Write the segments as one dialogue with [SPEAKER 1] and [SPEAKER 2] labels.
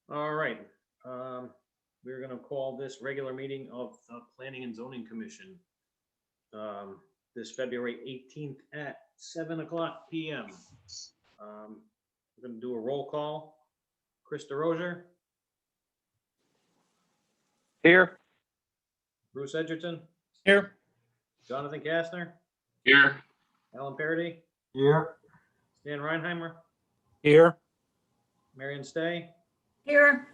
[SPEAKER 1] All right, we're gonna call this regular meeting of the Planning and Zoning Commission. This February 18th at 7:00 PM. We're gonna do a roll call. Chris DeRozier,
[SPEAKER 2] Here.
[SPEAKER 1] Bruce Edgerton,
[SPEAKER 2] Here.
[SPEAKER 1] Jonathan Kastner,
[SPEAKER 2] Here.
[SPEAKER 1] Alan Parody,
[SPEAKER 3] Here.
[SPEAKER 1] Stan Reinheimer,
[SPEAKER 2] Here.
[SPEAKER 1] Marion Stay,
[SPEAKER 4] Here.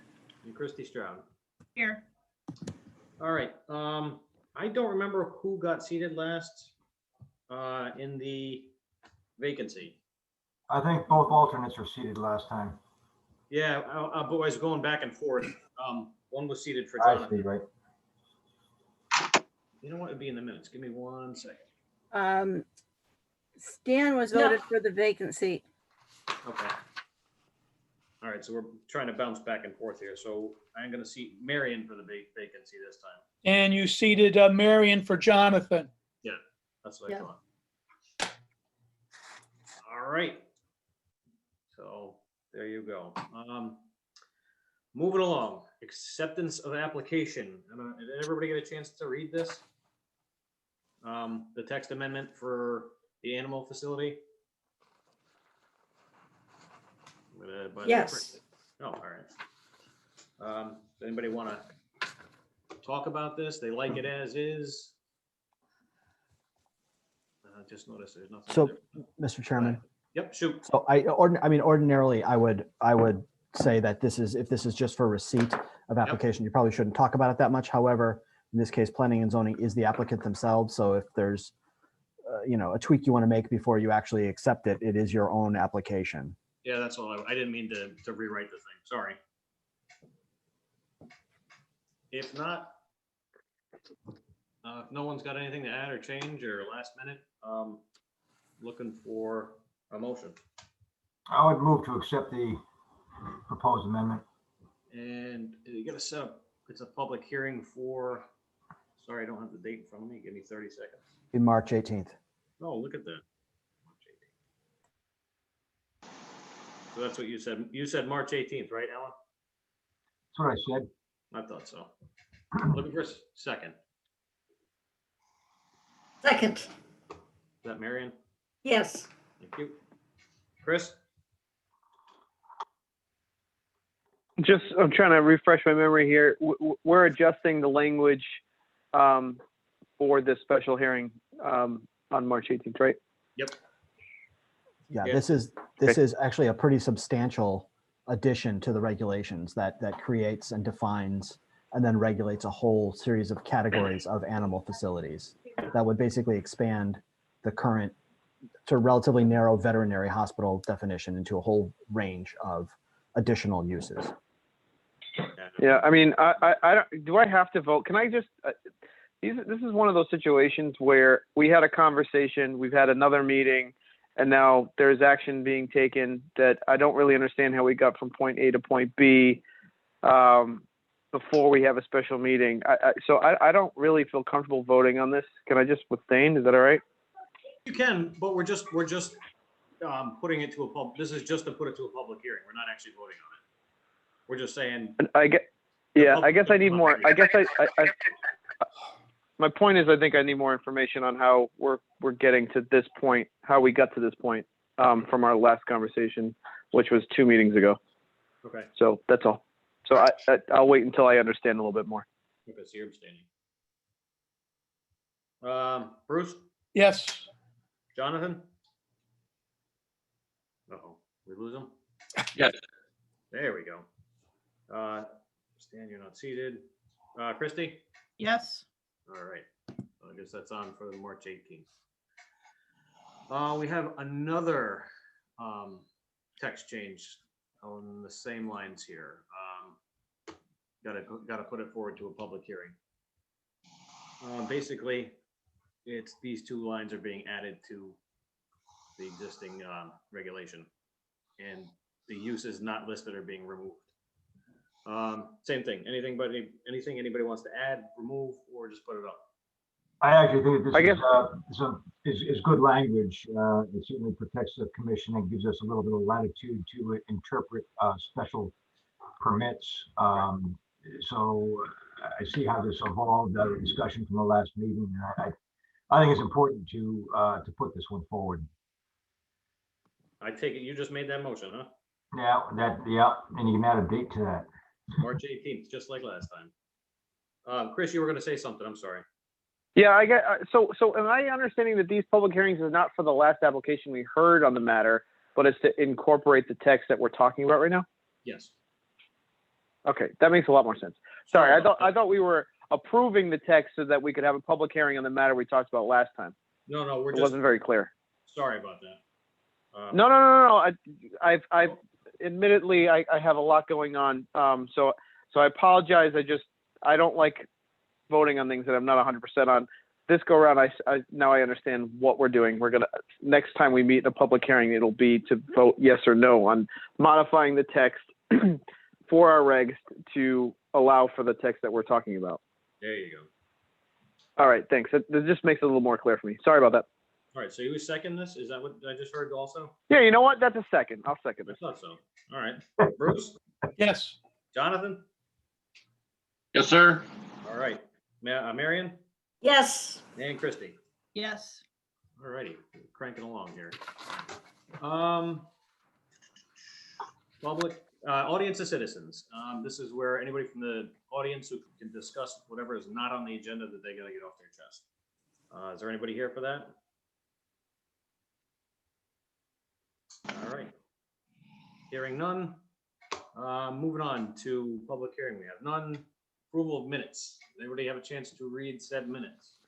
[SPEAKER 1] and Christy Stroud.
[SPEAKER 4] Here.
[SPEAKER 1] All right, I don't remember who got seated last in the vacancy.
[SPEAKER 3] I think both alternates were seated last time.
[SPEAKER 1] Yeah, I was going back and forth. One was seated for
[SPEAKER 3] I
[SPEAKER 1] Jonathan.
[SPEAKER 3] see, right?
[SPEAKER 1] You know what? It'd be in the minutes. Give me 1 second.
[SPEAKER 5] Stan was
[SPEAKER 4] No.
[SPEAKER 5] voted for the vacancy.
[SPEAKER 1] Okay. All right, so we're trying to bounce back and forth here. So I'm gonna seat Marion for the vacancy this time.
[SPEAKER 6] And you seated Marion for Jonathan.
[SPEAKER 1] That's what I
[SPEAKER 4] Yeah.
[SPEAKER 1] thought. All right. So there you go. Moving along, acceptance of application. Did everybody get a chance to read this? The text amendment for the animal facility?
[SPEAKER 4] Yes.
[SPEAKER 1] Oh, all right. Does anybody want to talk about this? They like it as is? Just noticed there's nothing.
[SPEAKER 7] So,
[SPEAKER 1] there.
[SPEAKER 7] Mr. Chairman,
[SPEAKER 1] Yep, shoot.
[SPEAKER 7] so ordinarily, I would say that if this is just for receipt of application, you probably shouldn't talk about it that much. However, in this case, planning and zoning is the applicant themselves. So if there's, a tweak you want to make before you actually accept it, it is your own application.
[SPEAKER 1] Yeah, that's all. I didn't mean to rewrite the thing. Sorry. If not, if no one's got anything to add or change or last minute, looking for a motion.
[SPEAKER 3] I would move to accept the proposed amendment.
[SPEAKER 1] And you gotta set up, it's a public hearing for, sorry, I don't have the date in front of me. Give me 30 seconds.
[SPEAKER 7] In March 18th.
[SPEAKER 1] Oh, look at that. So that's what you said. You said March 18th, right, Alan?
[SPEAKER 3] That's what I said.
[SPEAKER 1] I thought so. Looking for a second.
[SPEAKER 4] Second.
[SPEAKER 1] Is that Marion?
[SPEAKER 4] Yes.
[SPEAKER 1] Thank you. Chris?
[SPEAKER 2] I'm trying to refresh my memory here. We're adjusting the language for this special hearing on March 18th, right?
[SPEAKER 1] Yep.
[SPEAKER 7] Yeah,
[SPEAKER 1] Yeah.
[SPEAKER 7] this is actually a pretty substantial addition to the regulations that creates and defines and then regulates a whole series of categories of animal facilities that would basically expand the current to relatively narrow veterinary hospital definition into a whole range of additional uses.
[SPEAKER 2] Yeah, I mean, I don't, do I have to vote? Can I just, this is one of those situations where we had a conversation, we've had another meeting, and now there's action being taken that I don't really understand how we got from point A to point B before we have a special meeting. So I don't really feel comfortable voting on this. Can I just abstain? Is that all right?
[SPEAKER 1] You can, but we're just putting it to a this is just to put it to a public hearing. We're not actually voting on it. We're just saying,
[SPEAKER 2] I guess I need more. I guess my point is, I think I need more information on how we're getting to this point, how we got to this point from our last conversation, which was 2 meetings ago.
[SPEAKER 1] okay,
[SPEAKER 2] So that's all. So I'll wait until I understand a little bit more.
[SPEAKER 1] okay, so you're abstaining. Bruce,
[SPEAKER 6] Yes.
[SPEAKER 1] Jonathan? Uh-oh, we lose him?
[SPEAKER 2] Yes.
[SPEAKER 1] There we go. Stan, you're not seated. Christy?
[SPEAKER 4] Yes.
[SPEAKER 1] All right, I guess that's on for the March 18th. We have another text change on the same lines here. Gotta put it forward to a public hearing. Basically, it's these 2 lines are being added to the existing regulation, and the uses not listed are being removed. Same thing. Anything anybody wants to add, remove, or just put it up?
[SPEAKER 3] I actually think
[SPEAKER 2] I guess-
[SPEAKER 3] this is good language. It certainly protects the commission and gives us a little bit of latitude to interpret special permits. So I see how this evolved out of discussion from the last meeting. And I think it's important to put this one forward.
[SPEAKER 1] I take it you just made that motion, huh?
[SPEAKER 3] Yeah, and you can add a date to that.
[SPEAKER 1] March 18th, just like last time. Chris, you were gonna say something, I'm sorry.
[SPEAKER 2] Yeah, I get, so am I understanding that these public hearings is not for the last application we heard on the matter, but it's to incorporate the text that we're talking about right now?
[SPEAKER 1] Yes.
[SPEAKER 2] Okay, that makes a lot more sense. Sorry, I thought we were approving the text so that we could have a public hearing on the matter we talked about last time.
[SPEAKER 1] No, we're
[SPEAKER 2] It
[SPEAKER 1] just,
[SPEAKER 2] wasn't very clear.
[SPEAKER 1] sorry about that.
[SPEAKER 2] No. I've admittedly, I have a lot going on. So I apologize. I don't like voting on things that I'm not 100% on. This go around, now I understand what we're doing. Next time we meet in a public hearing, it'll be to vote yes or no on modifying the text for our regs to allow for the text that we're talking about.
[SPEAKER 1] There you go.
[SPEAKER 2] All right, thanks. That just makes it a little more clear for me. Sorry about that.
[SPEAKER 1] All right, so you second this? Is that what I just heard also?
[SPEAKER 2] Yeah, you know what? That's a second. I'll second
[SPEAKER 1] I
[SPEAKER 2] this.
[SPEAKER 1] thought so. All right. Bruce,
[SPEAKER 6] Yes.
[SPEAKER 1] Jonathan?
[SPEAKER 5] Yes, sir.
[SPEAKER 1] All right. Marion
[SPEAKER 4] Yes.
[SPEAKER 1] and Christie.
[SPEAKER 4] Yes.
[SPEAKER 1] All righty, cranking along here. Public, audience of citizens. This is where anybody from the audience who can discuss whatever is not on the agenda that they gotta get off their chest. Is there anybody here for that? All right. Hearing none. Moving on to public hearing. We have none. Approval of minutes. Does anybody have a chance to read said minutes?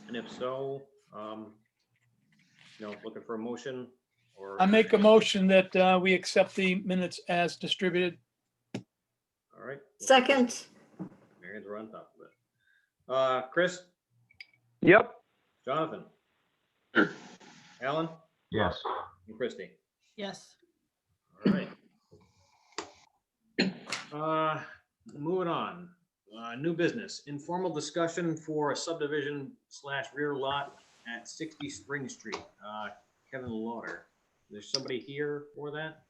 [SPEAKER 1] And if so, looking for a motion or.
[SPEAKER 6] I make a motion that we accept the minutes as distributed.
[SPEAKER 1] All right.
[SPEAKER 4] Second.
[SPEAKER 1] Marion's right on top of it. Chris,
[SPEAKER 2] Yep.
[SPEAKER 1] Jonathan,
[SPEAKER 5] Sure.
[SPEAKER 1] Alan,
[SPEAKER 3] Yes.
[SPEAKER 1] and Christie.
[SPEAKER 4] Yes.
[SPEAKER 1] All right. Moving on. New business, informal discussion for a subdivision / rear lot at 60 Spring Street. Kevin Lauder. There's somebody here for that?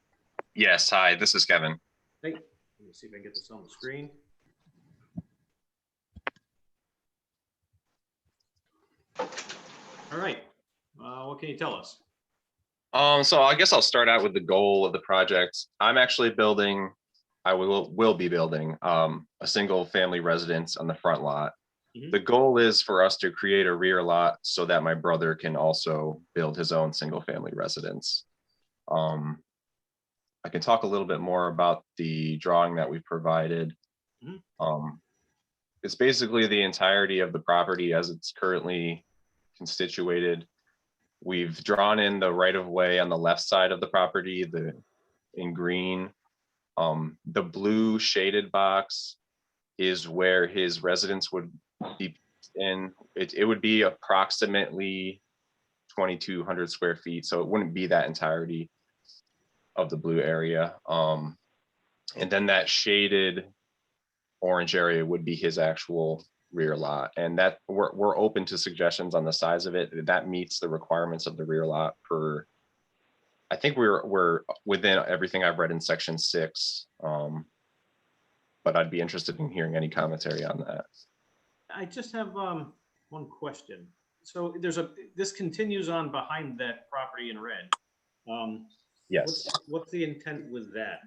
[SPEAKER 8] Yes, hi, this is Kevin.
[SPEAKER 1] Hey, let me see if I can get this on the screen. All right. What can you tell us?
[SPEAKER 8] So I guess I'll start out with the goal of the project. I'm actually building, I will be building a single family residence on the front lot.
[SPEAKER 1] Mhm.
[SPEAKER 8] The goal is for us to create a rear lot so that my brother can also build his own single family residence. I can talk a little bit more about the drawing that we provided.
[SPEAKER 1] Mhm.
[SPEAKER 8] It's basically the entirety of the property as it's currently constituted. We've drawn in the right of way on the left side of the property, in green. The blue shaded box is where his residence would be in. It would be approximately 2,200 square feet, so it wouldn't be that entirety of the blue area. And then that shaded orange area would be his actual rear lot, and that we're open to suggestions on the size of it. That meets the requirements of the rear lot per. I think we're within everything I've read in section 6, but I'd be interested in hearing any commentary on that.
[SPEAKER 1] I just have one question. So this continues on behind that property in red.
[SPEAKER 8] Yes,
[SPEAKER 1] What's the intent with that?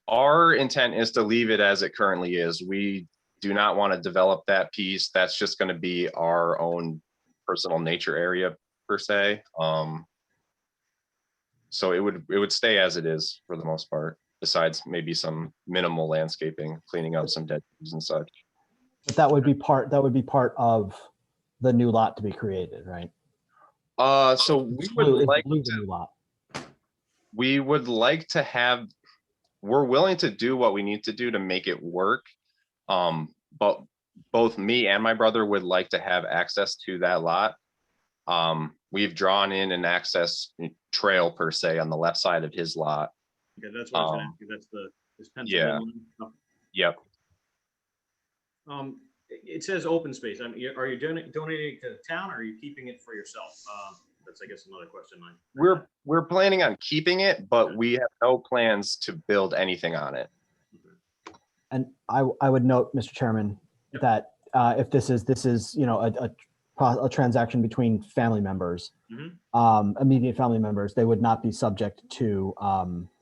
[SPEAKER 8] our intent is to leave it as it currently is. We do not want to develop that piece. That's just going to be our own personal nature area per se. So it would stay as it is for the most part, besides maybe some minimal landscaping, cleaning up some dead trees and such.
[SPEAKER 7] But that would be part of the new lot to be created, right?
[SPEAKER 8] So
[SPEAKER 7] It's blue, it's blue, the new lot.
[SPEAKER 8] we would like to have, we're willing to do what we need to do to make it work. But both me and my brother would like to have access to that lot. We've drawn in an access trail per se on the left side of his lot.
[SPEAKER 1] Okay, that's what I was gonna ask you. That's this pencil
[SPEAKER 8] yeah.
[SPEAKER 1] line.
[SPEAKER 8] Yep.
[SPEAKER 1] It says open space. I mean, are you donating it to the town or are you keeping it for yourself? That's, I guess, another question.
[SPEAKER 8] We're planning on keeping it, but we have no plans to build anything on it.
[SPEAKER 7] And I would note, Mr. Chairman,
[SPEAKER 1] Yep.
[SPEAKER 7] that if this is, you know, a transaction between family members, immediate family members, they would not be subject to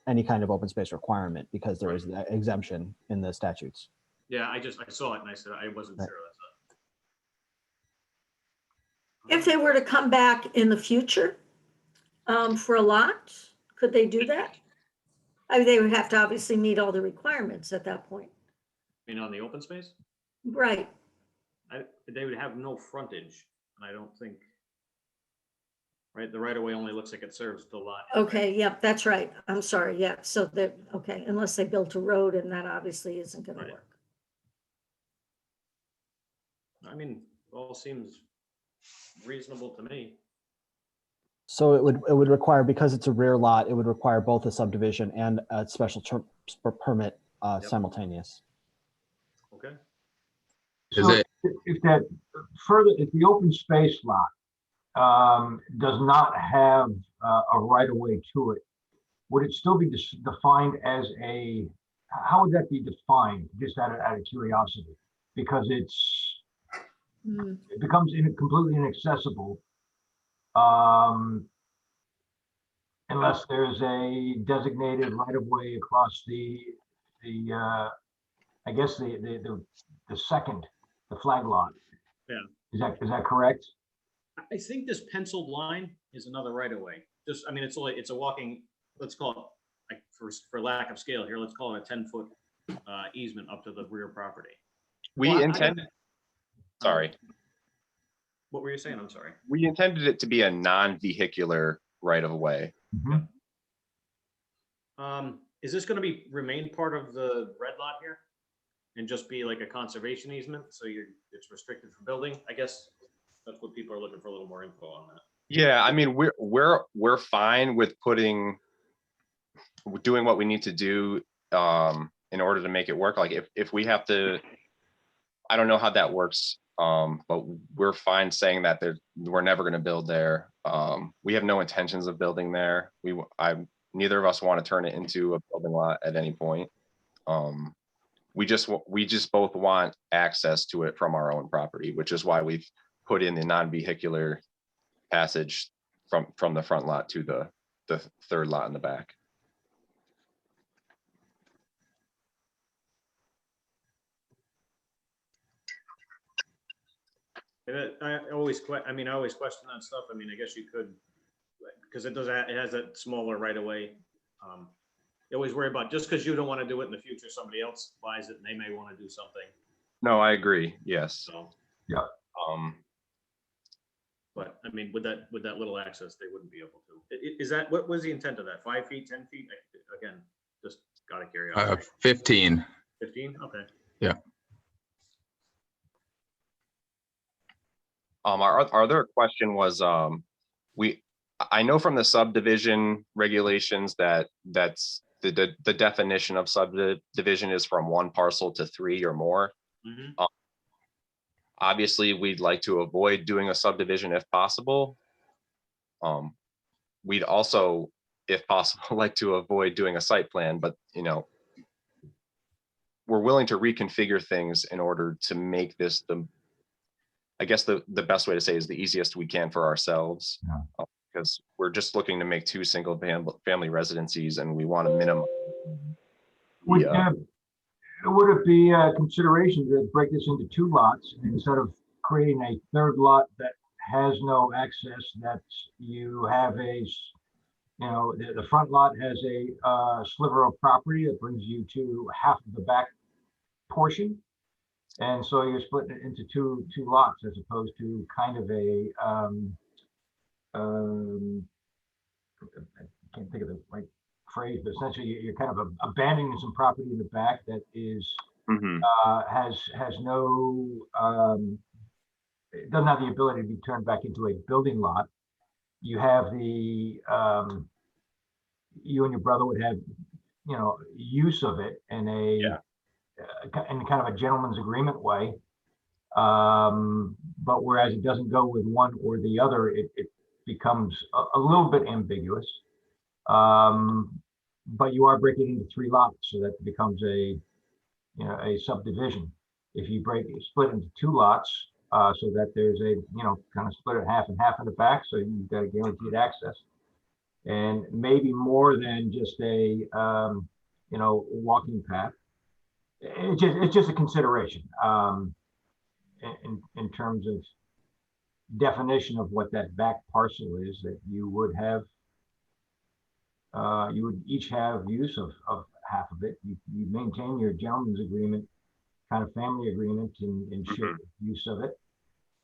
[SPEAKER 7] any kind of open space requirement because there is that exemption in the statutes.
[SPEAKER 1] Yeah, I saw it and I said, I wasn't
[SPEAKER 7] Right.
[SPEAKER 1] sure. That's
[SPEAKER 4] If they were to come back in the future for a lot, could they do that? I mean, they would have to obviously meet all the requirements at that point.
[SPEAKER 1] You know, on the open space,
[SPEAKER 4] Right.
[SPEAKER 1] they would have no frontage, and I don't think, right, the right of way only looks like it serves the lot.
[SPEAKER 4] Okay, yep, that's right. I'm sorry, yeah. So that, okay, unless they built a road and that obviously isn't gonna
[SPEAKER 1] Right.
[SPEAKER 4] work.
[SPEAKER 1] I mean, all seems reasonable to me.
[SPEAKER 7] So it would require, because it's a rear lot, it would require both a subdivision and a special permit simultaneous.
[SPEAKER 1] Okay.
[SPEAKER 5] Is
[SPEAKER 3] So
[SPEAKER 5] it-
[SPEAKER 3] if that if the open space lot does not have a right of way to it, would it still be defined as how would that be defined? Just out of curiosity, because it becomes completely inaccessible unless there's a designated right of way across I guess the second, the flag lot.
[SPEAKER 1] Yeah.
[SPEAKER 3] Is that correct?
[SPEAKER 1] I think this penciled line is another right of way. Just, I mean, it's a walking, let's call it, like, for lack of scale here, let's call it a 10-foot easement up to the rear property.
[SPEAKER 8] We
[SPEAKER 1] Well, I-
[SPEAKER 8] intended, sorry,
[SPEAKER 1] What were you saying? I'm sorry.
[SPEAKER 8] we intended it to be a non-vehicular right of way.
[SPEAKER 3] Mhm.
[SPEAKER 1] Is this gonna remain part of the red lot here? And just be like a conservation easement, so it's restricted for building? I guess that's what people are looking for, a little more info on that.
[SPEAKER 8] Yeah, I mean, we're fine with doing what we need to do in order to make it work. Like if we have to, I don't know how that works, but we're fine saying that we're never going to build there. We have no intentions of building there. Neither of us want to turn it into a building lot at any point. We just both want access to it from our own property, which is why we've put in the non-vehicular passage from the front lot to the third lot in the back.
[SPEAKER 1] I always question that stuff. I mean, I guess you could, because it has that smaller right of way. You always worry about, just because you don't want to do it in the future, somebody else buys it and they may want to do something.
[SPEAKER 8] No, I agree. Yes.
[SPEAKER 1] So, but I mean, with that little access, they wouldn't be able to. Is that, what was the intent of that? 5 feet, 10 feet? Again, just out of curiosity.
[SPEAKER 5] 15.
[SPEAKER 1] 15? Okay.
[SPEAKER 8] Our other question was, I know from the subdivision regulations that's the definition of subdivision is from 1 parcel to 3 or more.
[SPEAKER 1] Mhm.
[SPEAKER 8] Obviously, we'd like to avoid doing a subdivision if possible. We'd also, if possible, like to avoid doing a site plan, but we're willing to reconfigure things in order to make this I guess the best way to say is the easiest we can for ourselves.
[SPEAKER 3] Yeah.
[SPEAKER 8] Because we're just looking to make 2 single family residencies and we want to minimum.
[SPEAKER 3] Would it be a consideration to break this into 2 lots instead of creating a third lot that has no access, that you have the front lot has a sliver of property that brings you to half of the back portion? And so you're splitting it into two lots as opposed to kind of I can't think of the right phrase, but essentially you're kind of abandoning some property in the back that is has no it doesn't have the ability to be turned back into a building lot. You have you and your brother would have use of it in in kind of a gentleman's agreement way. But whereas it doesn't go with one or the other, it becomes a little bit ambiguous. But you are breaking into 3 lots, so that becomes a subdivision. If you split into 2 lots, so that there's kind of split it half and half in the back, so you've got a guaranteed access. And maybe more than just a, walking path. It's just a consideration, in terms of definition of what that back parcel is, that you would have, you would each have use of half of it. You maintain your gentleman's agreement, kind of family agreement in shared use of it.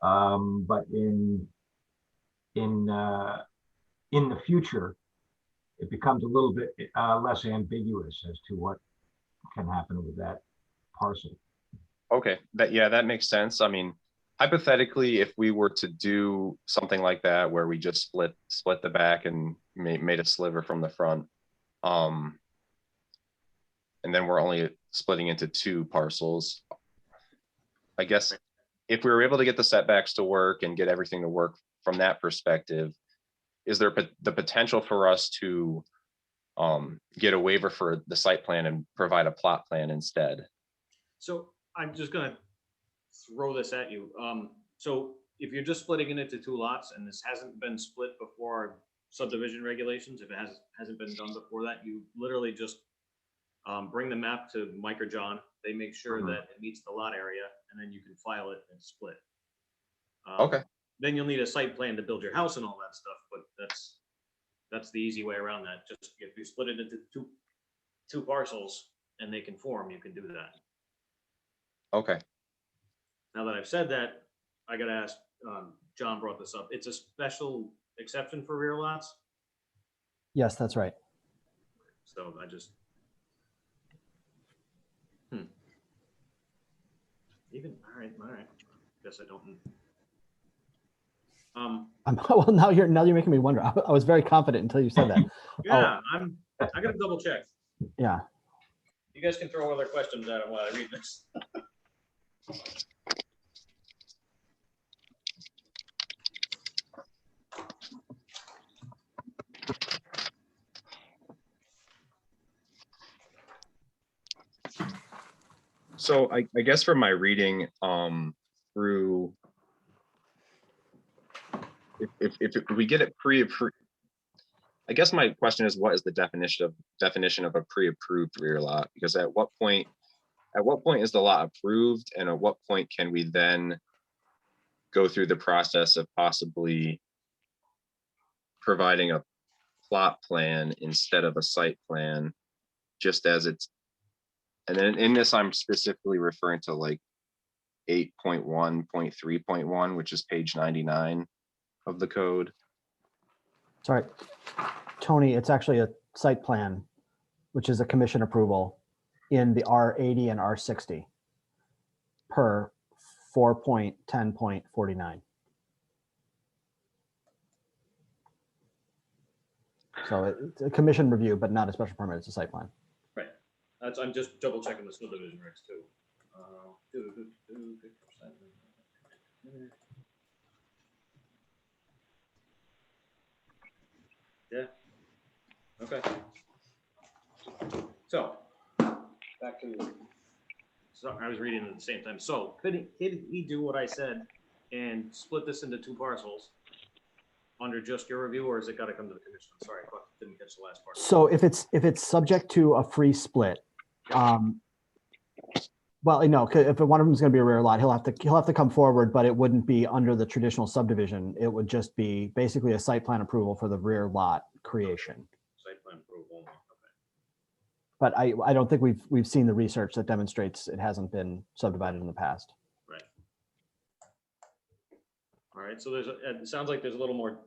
[SPEAKER 3] But in the future, it becomes a little bit less ambiguous as to what can happen with that parcel.
[SPEAKER 8] Okay, that makes sense. I mean, hypothetically, if we were to do something like that, where we just split the back and made a sliver from the front, and then we're only splitting into 2 parcels, I guess if we were able to get the setbacks to work and get everything to work from that perspective, is there the potential for us to get a waiver for the site plan and provide a plot plan instead?
[SPEAKER 1] So I'm just gonna throw this at you. So if you're just splitting it into 2 lots and this hasn't been split before subdivision regulations, if it hasn't been done before that, you literally just bring the map to Mike or John. They make sure that it meets the lot area, and then you can file it and split.
[SPEAKER 8] Okay.
[SPEAKER 1] Then you'll need a site plan to build your house and all that stuff, but that's the easy way around that. Just if you split it into two parcels and they conform, you can do that.
[SPEAKER 8] Okay.
[SPEAKER 1] Now that I've said that, I gotta ask, John brought this up. It's a special exception for rear lots.
[SPEAKER 7] Yes, that's right.
[SPEAKER 1] So I just, all right. Guess I don't.
[SPEAKER 7] Well, now you're making me wonder. I was very confident until you said that.
[SPEAKER 1] Yeah, I gotta double check.
[SPEAKER 7] Yeah.
[SPEAKER 1] You guys can throw other questions at him while I read this.
[SPEAKER 8] So I guess from my reading through, if we get it pre-approved, I guess my question is, what is the definition of a pre-approved rear lot? Because at what point is the lot approved, and at what point can we then go through the process of possibly providing a plot plan instead of a site plan, just as it's, and then in this, I'm specifically referring to like 8.1.3.1, which is page 99 of the code.
[SPEAKER 7] Sorry, Tony, it's actually a site plan, which is a commission approval in the R80 and R60 per 4.10.49. So it's a commission review, but not a special permit. It's a site plan.
[SPEAKER 1] Right. I'm just double checking the subdivision regs too. 50%. Yeah. Okay. So back to. So I was reading at the same time. So could he do what I said and split this into 2 parcels under just your review, or has it got to come to the commission? I'm sorry, I didn't catch the last part.
[SPEAKER 7] So if it's subject to a free split, well, no, if one of them is going to be a rear lot, he'll have to come forward, but it wouldn't be under the traditional subdivision. It would just be basically a site plan approval for the rear lot creation.
[SPEAKER 1] Site plan approval. Okay.
[SPEAKER 7] But I don't think we've seen the research that demonstrates it hasn't been subdivided in the past.
[SPEAKER 1] Right. All right. So it sounds like there's a little more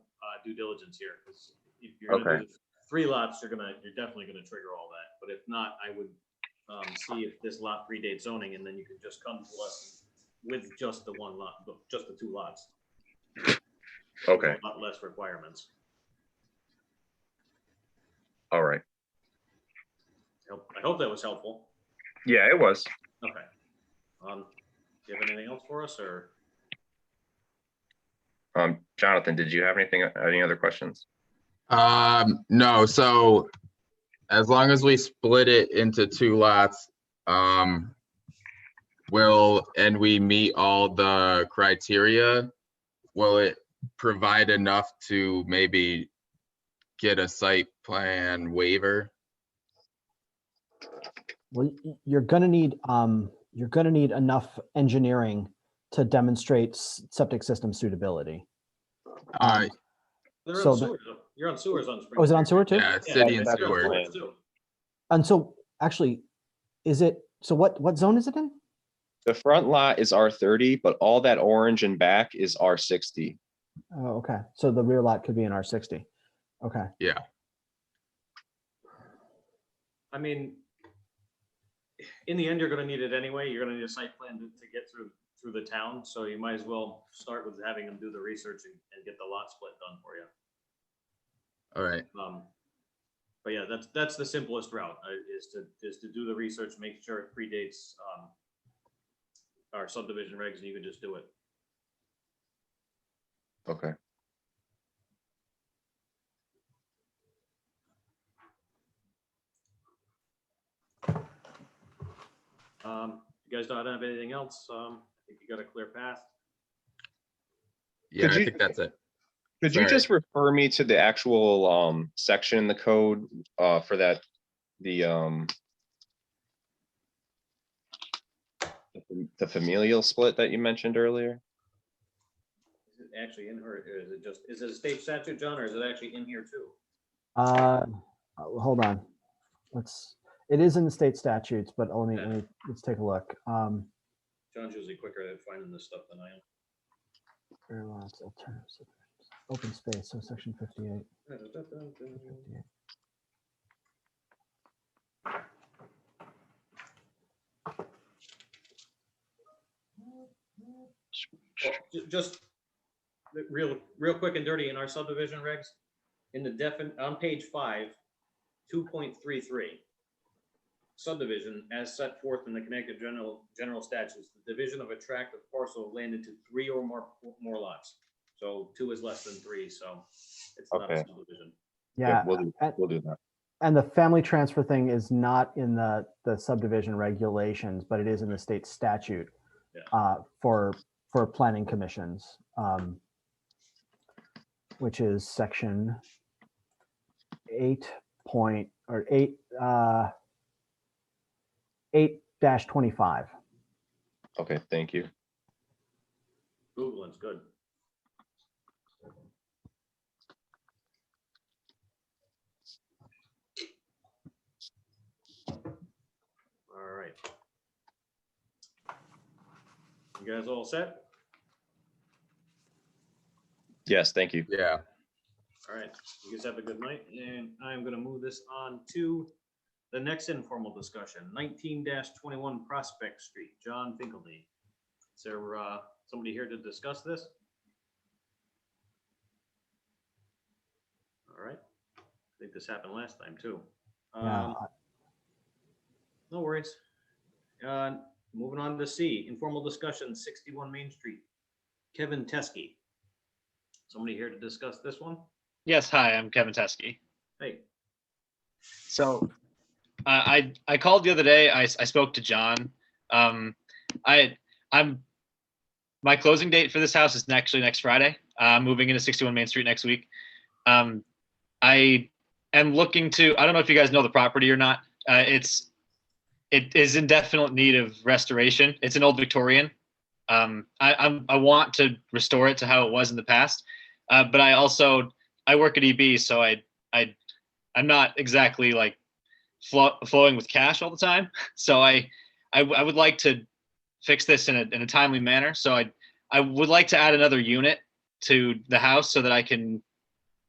[SPEAKER 1] due diligence here, because if you're going to do 3 lots, you're definitely going to trigger all that. But if not, I would see if this lot predates zoning, and then you can just come to us with just the 1 lot, just the 2 lots.
[SPEAKER 8] Okay.
[SPEAKER 1] A lot less requirements.
[SPEAKER 8] All right.
[SPEAKER 1] I hope that was helpful.
[SPEAKER 8] Yeah, it was.
[SPEAKER 1] Okay. Do you have anything else for us, or?
[SPEAKER 8] Jonathan, did you have any other questions?
[SPEAKER 9] No, so as long as we split it into 2 lots, and we meet all the criteria, will it provide enough to maybe get a site plan waiver?
[SPEAKER 7] Well, you're gonna need enough engineering to demonstrate septic system suitability.
[SPEAKER 9] Uh,
[SPEAKER 1] They're
[SPEAKER 7] So
[SPEAKER 1] on
[SPEAKER 7] the-
[SPEAKER 1] sewers, though. You're on sewers on Spring.
[SPEAKER 7] Oh, is it on
[SPEAKER 1] Street,
[SPEAKER 7] sewer
[SPEAKER 1] right?
[SPEAKER 7] too?
[SPEAKER 9] yeah,
[SPEAKER 1] Yeah,
[SPEAKER 9] city and
[SPEAKER 1] you're on
[SPEAKER 9] sewer.
[SPEAKER 1] sewers too.
[SPEAKER 7] And so actually, so what zone is it in?
[SPEAKER 8] The front lot is R30, but all that orange and back is R60.
[SPEAKER 7] Oh, okay. So the rear lot could be an R60. Okay.
[SPEAKER 9] Yeah,
[SPEAKER 1] I mean, in the end, you're gonna need it anyway. You're gonna need a site plan to get through the town, so you might as well start with having them do the research and get the lot split done for you.
[SPEAKER 9] all right.
[SPEAKER 1] But yeah, that's the simplest route, is to do the research, make sure it predates, our subdivision regs, and you can just do it.
[SPEAKER 8] Okay.
[SPEAKER 1] You guys don't have anything else? I think you got a clear path.
[SPEAKER 9] Yeah,
[SPEAKER 8] Could
[SPEAKER 9] I
[SPEAKER 8] you-
[SPEAKER 9] think that's it.
[SPEAKER 8] Could you
[SPEAKER 9] Sorry.
[SPEAKER 8] just refer me to the actual section in the code for that, the familial split that you mentioned earlier?
[SPEAKER 1] Is it actually in her, or is it a state statute, John, or is it actually in here too?
[SPEAKER 7] Hold on. It is in the state statutes, but let's take a look.
[SPEAKER 1] John's usually quicker at finding this stuff than I am.
[SPEAKER 7] Rear lots, alternative subdivisions, open space, so section 58. 58.
[SPEAKER 1] Just real quick and dirty in our subdivision regs, in the on page 5, 2.33. Subdivision as set forth in the Connecticut general statutes, the division of a tract of parcel of land into 3 or more lots. So 2 is less than 3, so it's not a
[SPEAKER 8] Okay.
[SPEAKER 1] subdivision.
[SPEAKER 7] Yeah,
[SPEAKER 8] We'll do that.
[SPEAKER 7] and the family transfer thing is not in the subdivision regulations, but it is in the state statute for planning commissions, which is section 8-25.
[SPEAKER 8] Okay, thank you.
[SPEAKER 1] Googling's good. All right. You guys all set?
[SPEAKER 8] Yes, thank you.
[SPEAKER 9] Yeah.
[SPEAKER 1] All right, you guys have a good night, and I'm gonna move this on to the next informal discussion, 19-21 Prospect Street, John Finkelney. Is there somebody here to discuss this? All right, I think this happened last time too.
[SPEAKER 7] Yeah,
[SPEAKER 1] No worries. Moving on to C, informal discussion, 61 Main Street, Kevin Teskey. Somebody here to discuss this one?
[SPEAKER 10] Yes, hi, I'm Kevin Teskey.
[SPEAKER 1] Hey,
[SPEAKER 10] So I called the other day. I spoke to John. My closing date for this house is actually next Friday. I'm moving into 61 Main Street next week. I am looking to, I don't know if you guys know the property or not. It is in definite need of restoration. It's an old Victorian. I want to restore it to how it was in the past. But I work at EB, so I'm not exactly like flowing with cash all the time. So I would like to fix this in a timely manner. So I would like to add another unit to the house so that I can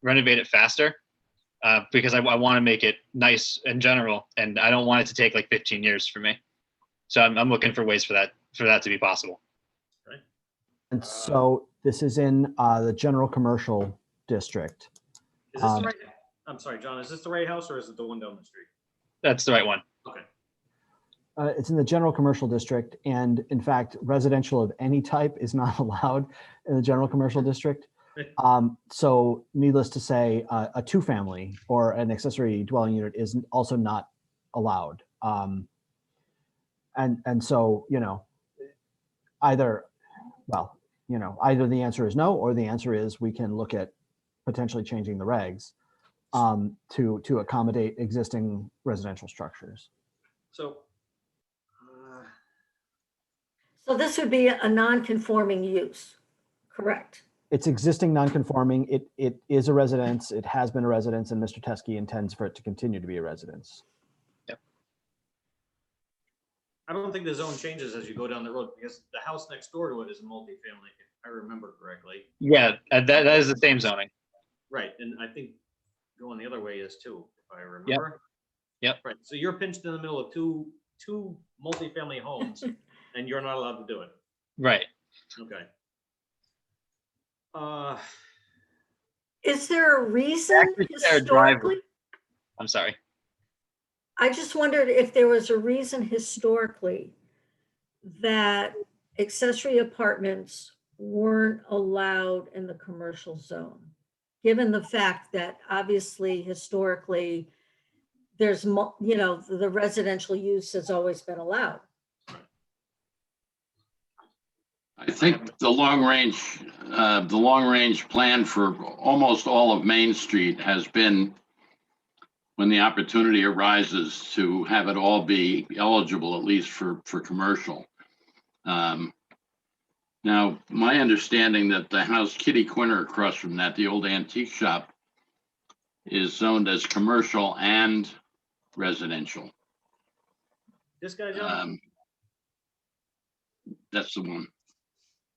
[SPEAKER 10] renovate it faster. Because I want to make it nice in general, and I don't want it to take like 15 years for me. So I'm looking for ways for that to be possible.
[SPEAKER 7] and so this is in the general commercial district.
[SPEAKER 1] is this the right, I'm sorry, John, is this the right house or is it the one down the street?
[SPEAKER 10] That's the right one.
[SPEAKER 1] Okay,
[SPEAKER 7] It's in the general commercial district, and in fact, residential of any type is not allowed in the general commercial district. So needless to say, a two-family or an accessory dwelling unit is also not allowed. And so, either, either the answer is no, or the answer is we can look at potentially changing the regs to accommodate existing residential structures.
[SPEAKER 1] So,
[SPEAKER 4] So this would be a non-conforming use, correct?
[SPEAKER 7] It's existing non-conforming. It is a residence. It has been a residence, and Mr. Teskey intends for it to continue to be a residence.
[SPEAKER 1] I don't think the zone changes as you go down the road because the house next door to it is a multifamily, if I remember correctly.
[SPEAKER 10] Yeah, that is the same zoning.
[SPEAKER 1] Right, and I think going the other way is too, if I remember.
[SPEAKER 10] Yep.
[SPEAKER 1] Right, so you're pinched in the middle of two multifamily homes and you're not allowed to do it.
[SPEAKER 10] Right.
[SPEAKER 1] Okay.
[SPEAKER 4] Is there a reason
[SPEAKER 10] Actually, their driveway.
[SPEAKER 4] historically?
[SPEAKER 10] I'm sorry.
[SPEAKER 4] I just wondered if there was a reason historically that accessory apartments weren't allowed in the commercial zone, given the fact that obviously historically there's, the residential use has always been allowed.
[SPEAKER 5] I think the long range plan for almost all of Main Street has been, when the opportunity arises, to have it all be eligible, at least for commercial. Now, my understanding that the house kitty corner across from that, the old antique shop, is zoned as commercial and residential.
[SPEAKER 1] This guy, John?
[SPEAKER 5] That's the one.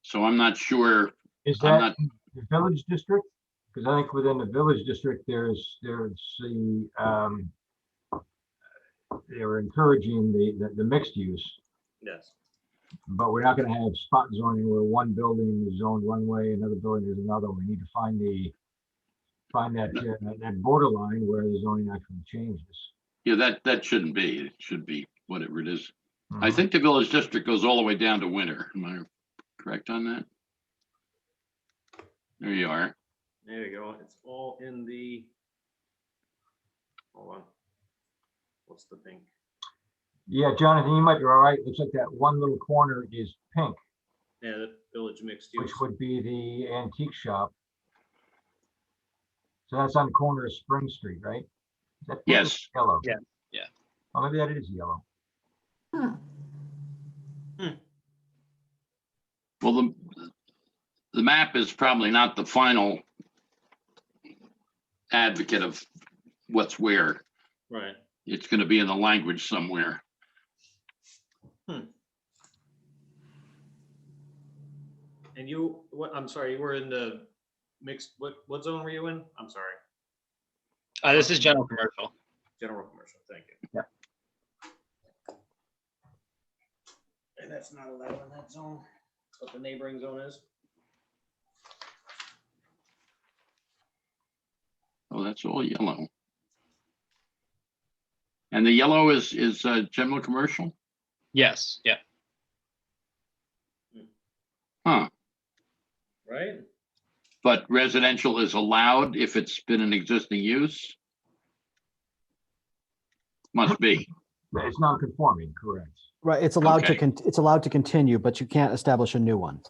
[SPEAKER 5] So I'm not sure.
[SPEAKER 3] Is
[SPEAKER 5] I'm
[SPEAKER 3] that
[SPEAKER 5] not-
[SPEAKER 3] the village district? Because I think within the village district, there's the, they were encouraging the mixed use,
[SPEAKER 1] Yes.
[SPEAKER 3] but we're not gonna have spot zoning where one building is zoned one way, another building is another. We need to find that borderline where the zoning actually changes.
[SPEAKER 5] Yeah, that shouldn't be. It should be whatever it is. I
[SPEAKER 3] Mhm.
[SPEAKER 5] think the village district goes all the way down to Winter. Am I correct on that? There you are.
[SPEAKER 1] There you go. It's all in the, hold on. What's the thing?
[SPEAKER 3] Yeah, Jonathan, you might be all right. Looks like that one little corner is pink,
[SPEAKER 1] Yeah, the village mixed use.
[SPEAKER 3] which would be the antique shop. So that's on the corner of Spring Street, right? Is that pink or
[SPEAKER 5] Yes.
[SPEAKER 3] Yellow.
[SPEAKER 10] Yeah, yeah.
[SPEAKER 3] Oh, maybe that is yellow.
[SPEAKER 5] Well, the map is probably not the final advocate of what's where.
[SPEAKER 1] Right.
[SPEAKER 5] It's going to be in the language somewhere.
[SPEAKER 1] And you, I'm sorry, you were in the mixed, what zone were you in? I'm sorry.
[SPEAKER 10] This is general commercial.
[SPEAKER 1] General commercial, thank you.
[SPEAKER 10] Yeah.
[SPEAKER 1] And that's not allowed in that zone, what the neighboring zone is.
[SPEAKER 5] Oh, that's all yellow. And the yellow is general commercial?
[SPEAKER 10] Yes, yeah.
[SPEAKER 5] Huh.
[SPEAKER 1] Right?
[SPEAKER 5] But residential is allowed if it's been an existing use? Must be.
[SPEAKER 3] It's non-conforming, correct.
[SPEAKER 7] Right. It's allowed
[SPEAKER 5] Okay.
[SPEAKER 7] it's allowed to continue, but you can't establish a new one.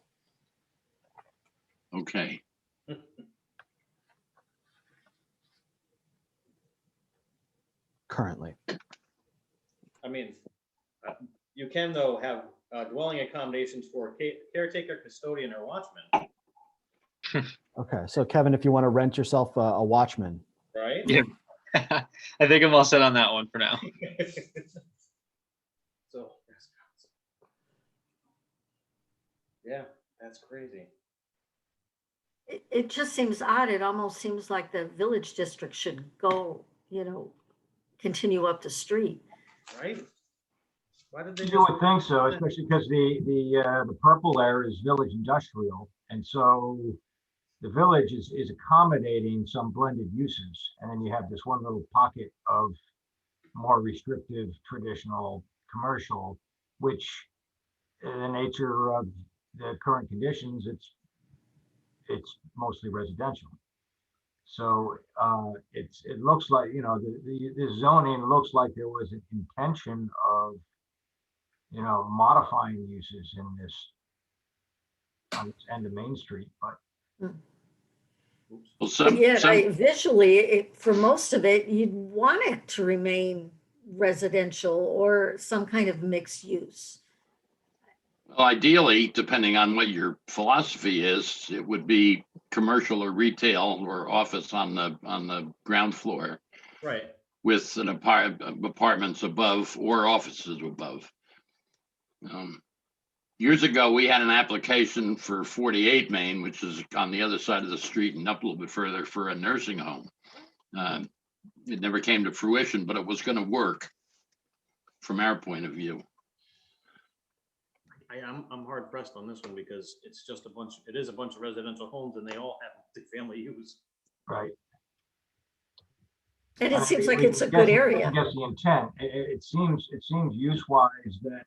[SPEAKER 5] Okay.
[SPEAKER 7] Currently.
[SPEAKER 1] I mean, you can though have dwelling accommodations for caretaker, custodian, or watchman,
[SPEAKER 7] Okay. So Kevin, if you want to rent yourself a watchman,
[SPEAKER 1] right?
[SPEAKER 10] Yeah. I think I'm all set on that one for now.
[SPEAKER 1] So, yeah, that's crazy.
[SPEAKER 4] It just seems odd. It almost seems like the village district should go, continue up the street.
[SPEAKER 1] Right? Why did they
[SPEAKER 3] You
[SPEAKER 1] just?
[SPEAKER 3] would think so, especially because the purple there is village industrial. And so the village is accommodating some blended uses. And then you have this one little pocket of more restrictive traditional commercial, which in the nature of the current conditions, it's mostly residential. So it looks like, you know, the zoning looks like there was an intention of, you know, modifying uses in this on this end of Main Street, but
[SPEAKER 5] Well,
[SPEAKER 4] But
[SPEAKER 5] some,
[SPEAKER 4] yet,
[SPEAKER 5] some,
[SPEAKER 4] visually, for most of it, you'd want it to remain residential or some kind of mixed use.
[SPEAKER 5] well, ideally, depending on what your philosophy is, it would be commercial or retail or office on the ground floor
[SPEAKER 1] Right.
[SPEAKER 5] with an apartments above or offices above. Years ago, we had an application for 48 Main, which is on the other side of the street and up a little bit further, for a nursing home. It never came to fruition, but it was going to work from our point of view.
[SPEAKER 1] I'm hard pressed on this one because it is a bunch of residential homes and they all have multi-family use.
[SPEAKER 3] right.
[SPEAKER 4] And it seems like
[SPEAKER 3] We
[SPEAKER 4] it's a
[SPEAKER 3] can
[SPEAKER 4] good area.
[SPEAKER 3] guess the intent. It seems use-wise that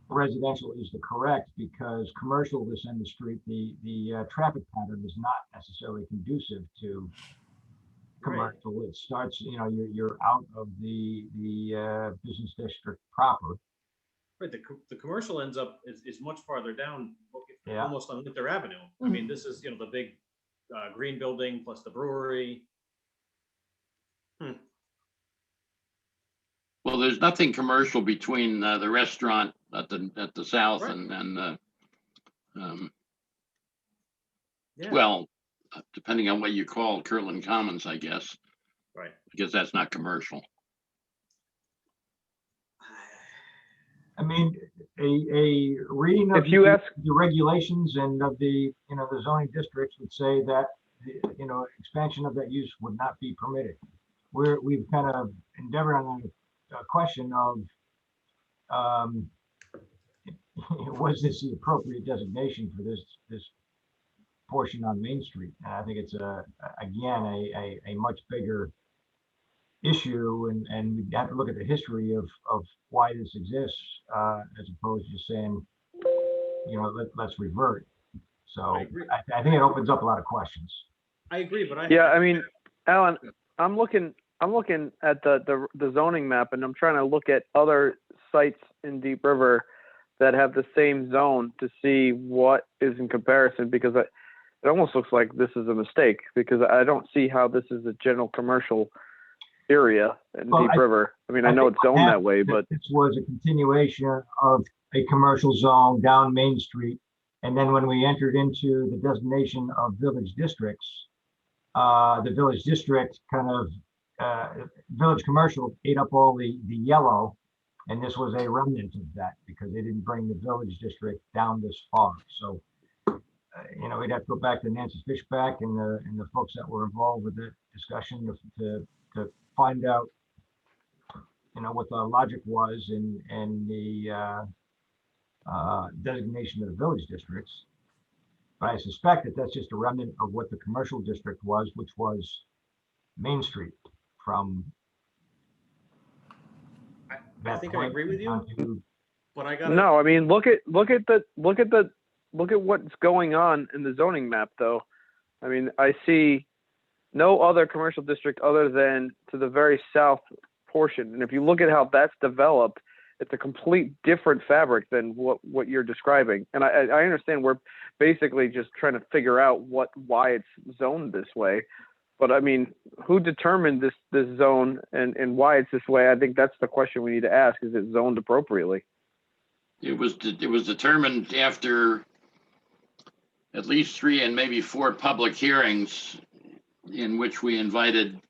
[SPEAKER 3] residential is the correct, because commercial this end of the street, the traffic pattern is not necessarily conducive to commercial. It starts, you know, you're out of the business district proper.
[SPEAKER 1] Right, the commercial ends up is much farther down,
[SPEAKER 3] Yeah.
[SPEAKER 1] almost on Winter Avenue. I mean, this is, you know, the big green building plus the brewery.
[SPEAKER 5] Well, there's nothing commercial between the restaurant at the south
[SPEAKER 1] Right.
[SPEAKER 5] and
[SPEAKER 1] Yeah.
[SPEAKER 5] well, depending on what you call Kirtland Commons, I guess,
[SPEAKER 1] Right.
[SPEAKER 5] because that's not commercial.
[SPEAKER 3] I mean, a reading of
[SPEAKER 2] If you ask,
[SPEAKER 3] the regulations and of the, you know, the zoning districts would say that, you know, expansion of that use would not be permitted. We've kind of endeavored on a question of, was this the appropriate designation for this portion on Main Street? And I think it's again, a much bigger issue, and we have to look at the history of why this exists, as opposed to just saying, you know, let's revert. So
[SPEAKER 1] I agree.
[SPEAKER 3] I think it opens up a lot of questions.
[SPEAKER 1] I agree, but
[SPEAKER 2] yeah, I mean, Alan, I'm looking at the zoning map, and I'm trying to look at other sites in Deep River that have the same zone to see what is in comparison, because it almost looks like this is a mistake, because I don't see how this is a general commercial area in
[SPEAKER 3] Well,
[SPEAKER 2] Deep River. I mean, I know
[SPEAKER 3] think
[SPEAKER 2] it's zoned
[SPEAKER 3] what
[SPEAKER 2] that way,
[SPEAKER 3] happened,
[SPEAKER 2] but
[SPEAKER 3] this was a continuation of a commercial zone down Main Street. And then when we entered into the designation of village districts, the village district kind of, village commercial ate up all the yellow. And this was a remnant of that, because they didn't bring the village district down this far. So, you know, we'd have to go back to Nancy Fishback and the folks that were involved with the discussion to find out, you know, what the logic was and the designation of the village districts. But I suspect that that's just a remnant of what the commercial district was, which was Main Street from.
[SPEAKER 1] I think I agree with you, but I got
[SPEAKER 2] no, I mean, look at what's going on in the zoning map, though. I mean, I see no other commercial district other than to the very south portion. And if you look at how that's developed, it's a complete different fabric than what you're describing. And I understand we're basically just trying to figure out why it's zoned this way. But I mean, who determined this zone and why it's this way? I think that's the question we need to ask. Is it zoned appropriately?
[SPEAKER 5] It was determined after at least 3 and maybe 4 public hearings in which we invited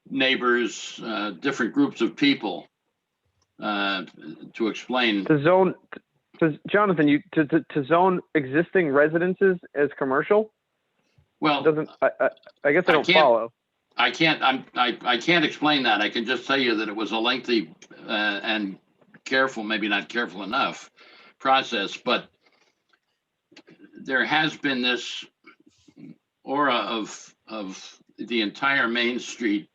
[SPEAKER 5] neighbors, different groups of people to explain.
[SPEAKER 2] Jonathan, to zone existing residences as commercial?
[SPEAKER 5] Well,
[SPEAKER 2] I guess I don't follow.
[SPEAKER 5] I can't explain that. I can just tell you that it was a lengthy and careful, maybe not careful enough process, but there has been this aura of the entire Main Street.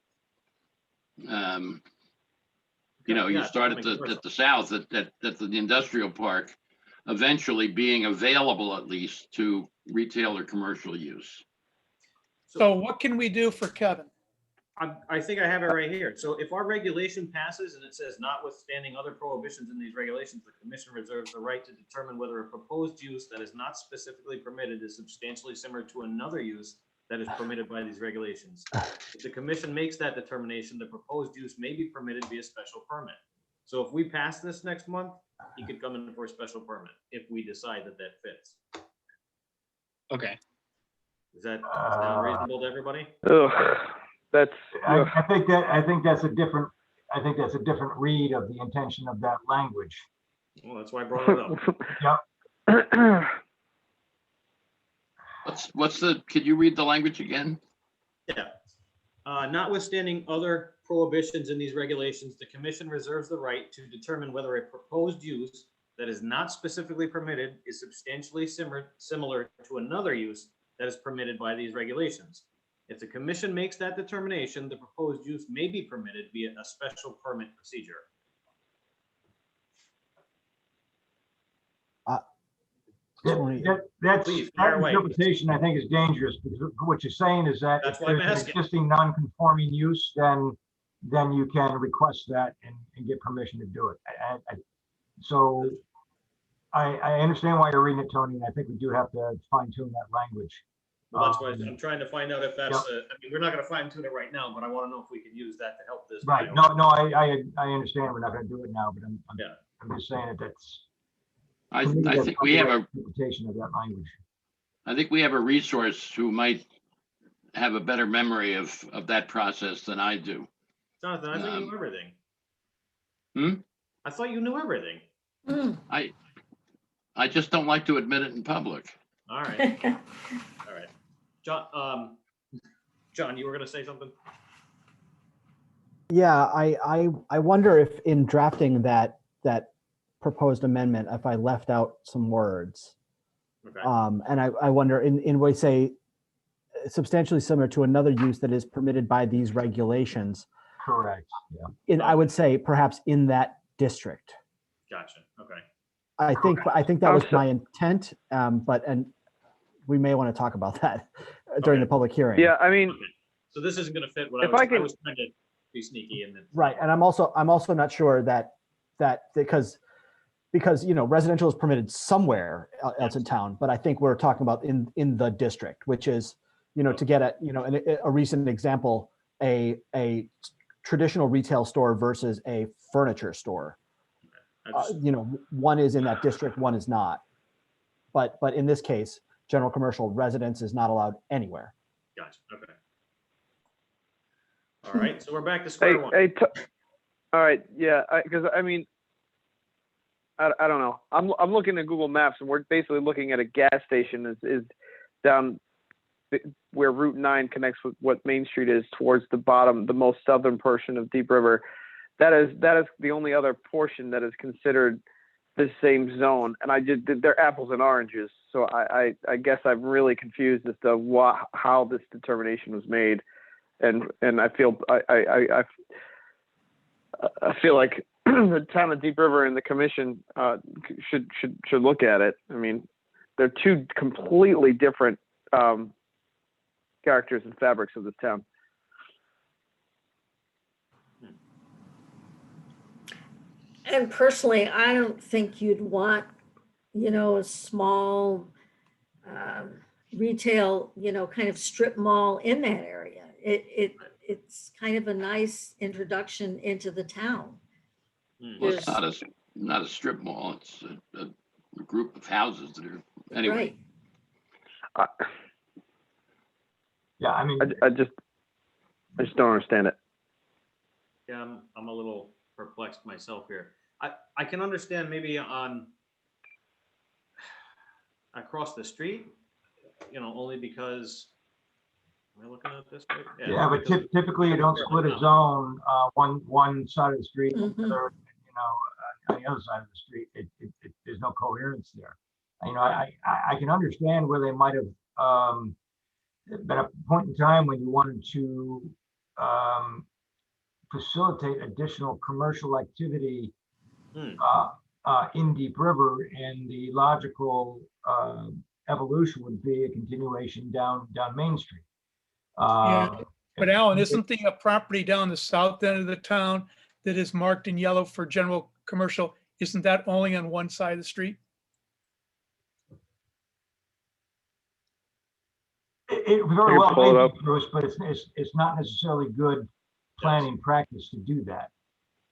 [SPEAKER 5] You know, you start at the south at the industrial park, eventually being available at least to retail or commercial use.
[SPEAKER 6] So what can we do for Kevin?
[SPEAKER 1] I think I have it right here. So if our regulation passes and it says notwithstanding other prohibitions in these regulations, the commission reserves the right to determine whether a proposed use that is not specifically permitted is substantially similar to another use that is permitted by these regulations. If the commission makes that determination, the proposed use may be permitted via special permit. So if we pass this next month, he could come in for a special permit if we decide that that fits.
[SPEAKER 10] Okay.
[SPEAKER 1] Does that sound reasonable to everybody?
[SPEAKER 2] Ugh, that's, ugh.
[SPEAKER 3] I think that's a different read of the intention of that language.
[SPEAKER 1] Well, that's why I brought it up.
[SPEAKER 5] Could you read the language again?
[SPEAKER 1] Yeah. Notwithstanding other prohibitions in these regulations, the commission reserves the right to determine whether a proposed use that is not specifically permitted is substantially similar to another use that is permitted by these regulations. If the commission makes that determination, the proposed use may be permitted via a special permit procedure.
[SPEAKER 3] That
[SPEAKER 1] Please, fire away.
[SPEAKER 3] interpretation, I think, is dangerous, because what you're saying is that
[SPEAKER 1] That's
[SPEAKER 3] if
[SPEAKER 1] why I'm
[SPEAKER 3] there's an
[SPEAKER 1] asking.
[SPEAKER 3] existing non-conforming use, then you can request that and get permission to do it. So I understand why you're reading it, Tony, and I think we do have to fine tune that language.
[SPEAKER 1] Well, that's why I'm trying to find out if that's, I mean, we're not gonna fine tune it right now, but I wanna know if we can use that to help this.
[SPEAKER 3] Right, no, I understand we're not gonna do it now, but
[SPEAKER 1] Yeah.
[SPEAKER 3] I'm just saying that's.
[SPEAKER 5] I
[SPEAKER 3] to me, that's
[SPEAKER 5] think
[SPEAKER 3] not
[SPEAKER 5] we
[SPEAKER 3] the
[SPEAKER 5] have
[SPEAKER 3] right
[SPEAKER 5] a,
[SPEAKER 3] interpretation of that language.
[SPEAKER 5] I think we have a resource who might have a better memory of that process than I do.
[SPEAKER 1] Jonathan, I thought you knew everything.
[SPEAKER 5] Hmm?
[SPEAKER 1] I thought you knew everything.
[SPEAKER 5] I just don't like to admit it in public.
[SPEAKER 1] All right, all right. John, you were gonna say something?
[SPEAKER 7] Yeah, I wonder if in drafting that proposed amendment, if I left out some words.
[SPEAKER 1] Okay.
[SPEAKER 7] And I wonder in way say substantially similar to another use that is permitted by these regulations.
[SPEAKER 3] Correct, yeah.
[SPEAKER 7] I would say perhaps in that district.
[SPEAKER 1] Gotcha, okay.
[SPEAKER 7] I think that was my intent, but we may want to talk about that during the public hearing.
[SPEAKER 2] Yeah, I mean,
[SPEAKER 1] Okay. So this isn't gonna fit what
[SPEAKER 2] If
[SPEAKER 1] I
[SPEAKER 2] I
[SPEAKER 1] was,
[SPEAKER 2] can-
[SPEAKER 1] I was trying to be sneaky and then.
[SPEAKER 7] Right, and I'm also not sure that because residential is permitted somewhere else in town, but I think we're talking about in the district, which is to get at a recent example, a traditional retail store versus a furniture store.
[SPEAKER 1] I just-
[SPEAKER 7] One is in that district, one is not. But in this case, general commercial residence is not allowed anywhere.
[SPEAKER 1] Gotcha, okay. All right, so we're back to square one.
[SPEAKER 2] All right, yeah, because I mean, I don't know. I'm looking at Google Maps, and we're basically looking at a gas station is down where Route 9 connects with what Main Street is towards the bottom, the most southern portion of Deep River. That is the only other portion that is considered the same zone, and they're apples and oranges. So I guess I'm really confused as to how this determination was made, and I feel I feel like the town of Deep River and the commission should look at it. I mean, they're two completely different characters and fabrics of this town.
[SPEAKER 4] And personally, I don't think you'd want, a small retail, kind of strip mall in that area. It's kind of a nice introduction into the town.
[SPEAKER 5] Well, it's not a strip mall. It's a group of houses that are, anyway.
[SPEAKER 4] Right.
[SPEAKER 3] Yeah, I mean,
[SPEAKER 2] I just don't understand it.
[SPEAKER 1] Yeah, I'm a little perplexed myself here. I can understand maybe on across the street, only because, am I looking at this right?
[SPEAKER 3] yeah, but typically you don't split a zone, one side of the street, and the
[SPEAKER 4] Mhm.
[SPEAKER 3] other, on the other side of the street, there's no coherence there. I can understand where they might have been a point in time when you wanted to facilitate additional commercial activity in Deep River, and the logical evolution would be a continuation down Main Street.
[SPEAKER 6] Yeah, but Alan,
[SPEAKER 3] it-
[SPEAKER 6] isn't there a property down the south end of the town that is marked in yellow for general commercial? Isn't that only on one side of the street?
[SPEAKER 3] It very
[SPEAKER 2] Can you
[SPEAKER 3] well
[SPEAKER 2] pull it
[SPEAKER 3] may
[SPEAKER 2] up?
[SPEAKER 3] be, Bruce, but it's not necessarily good planning practice to do that.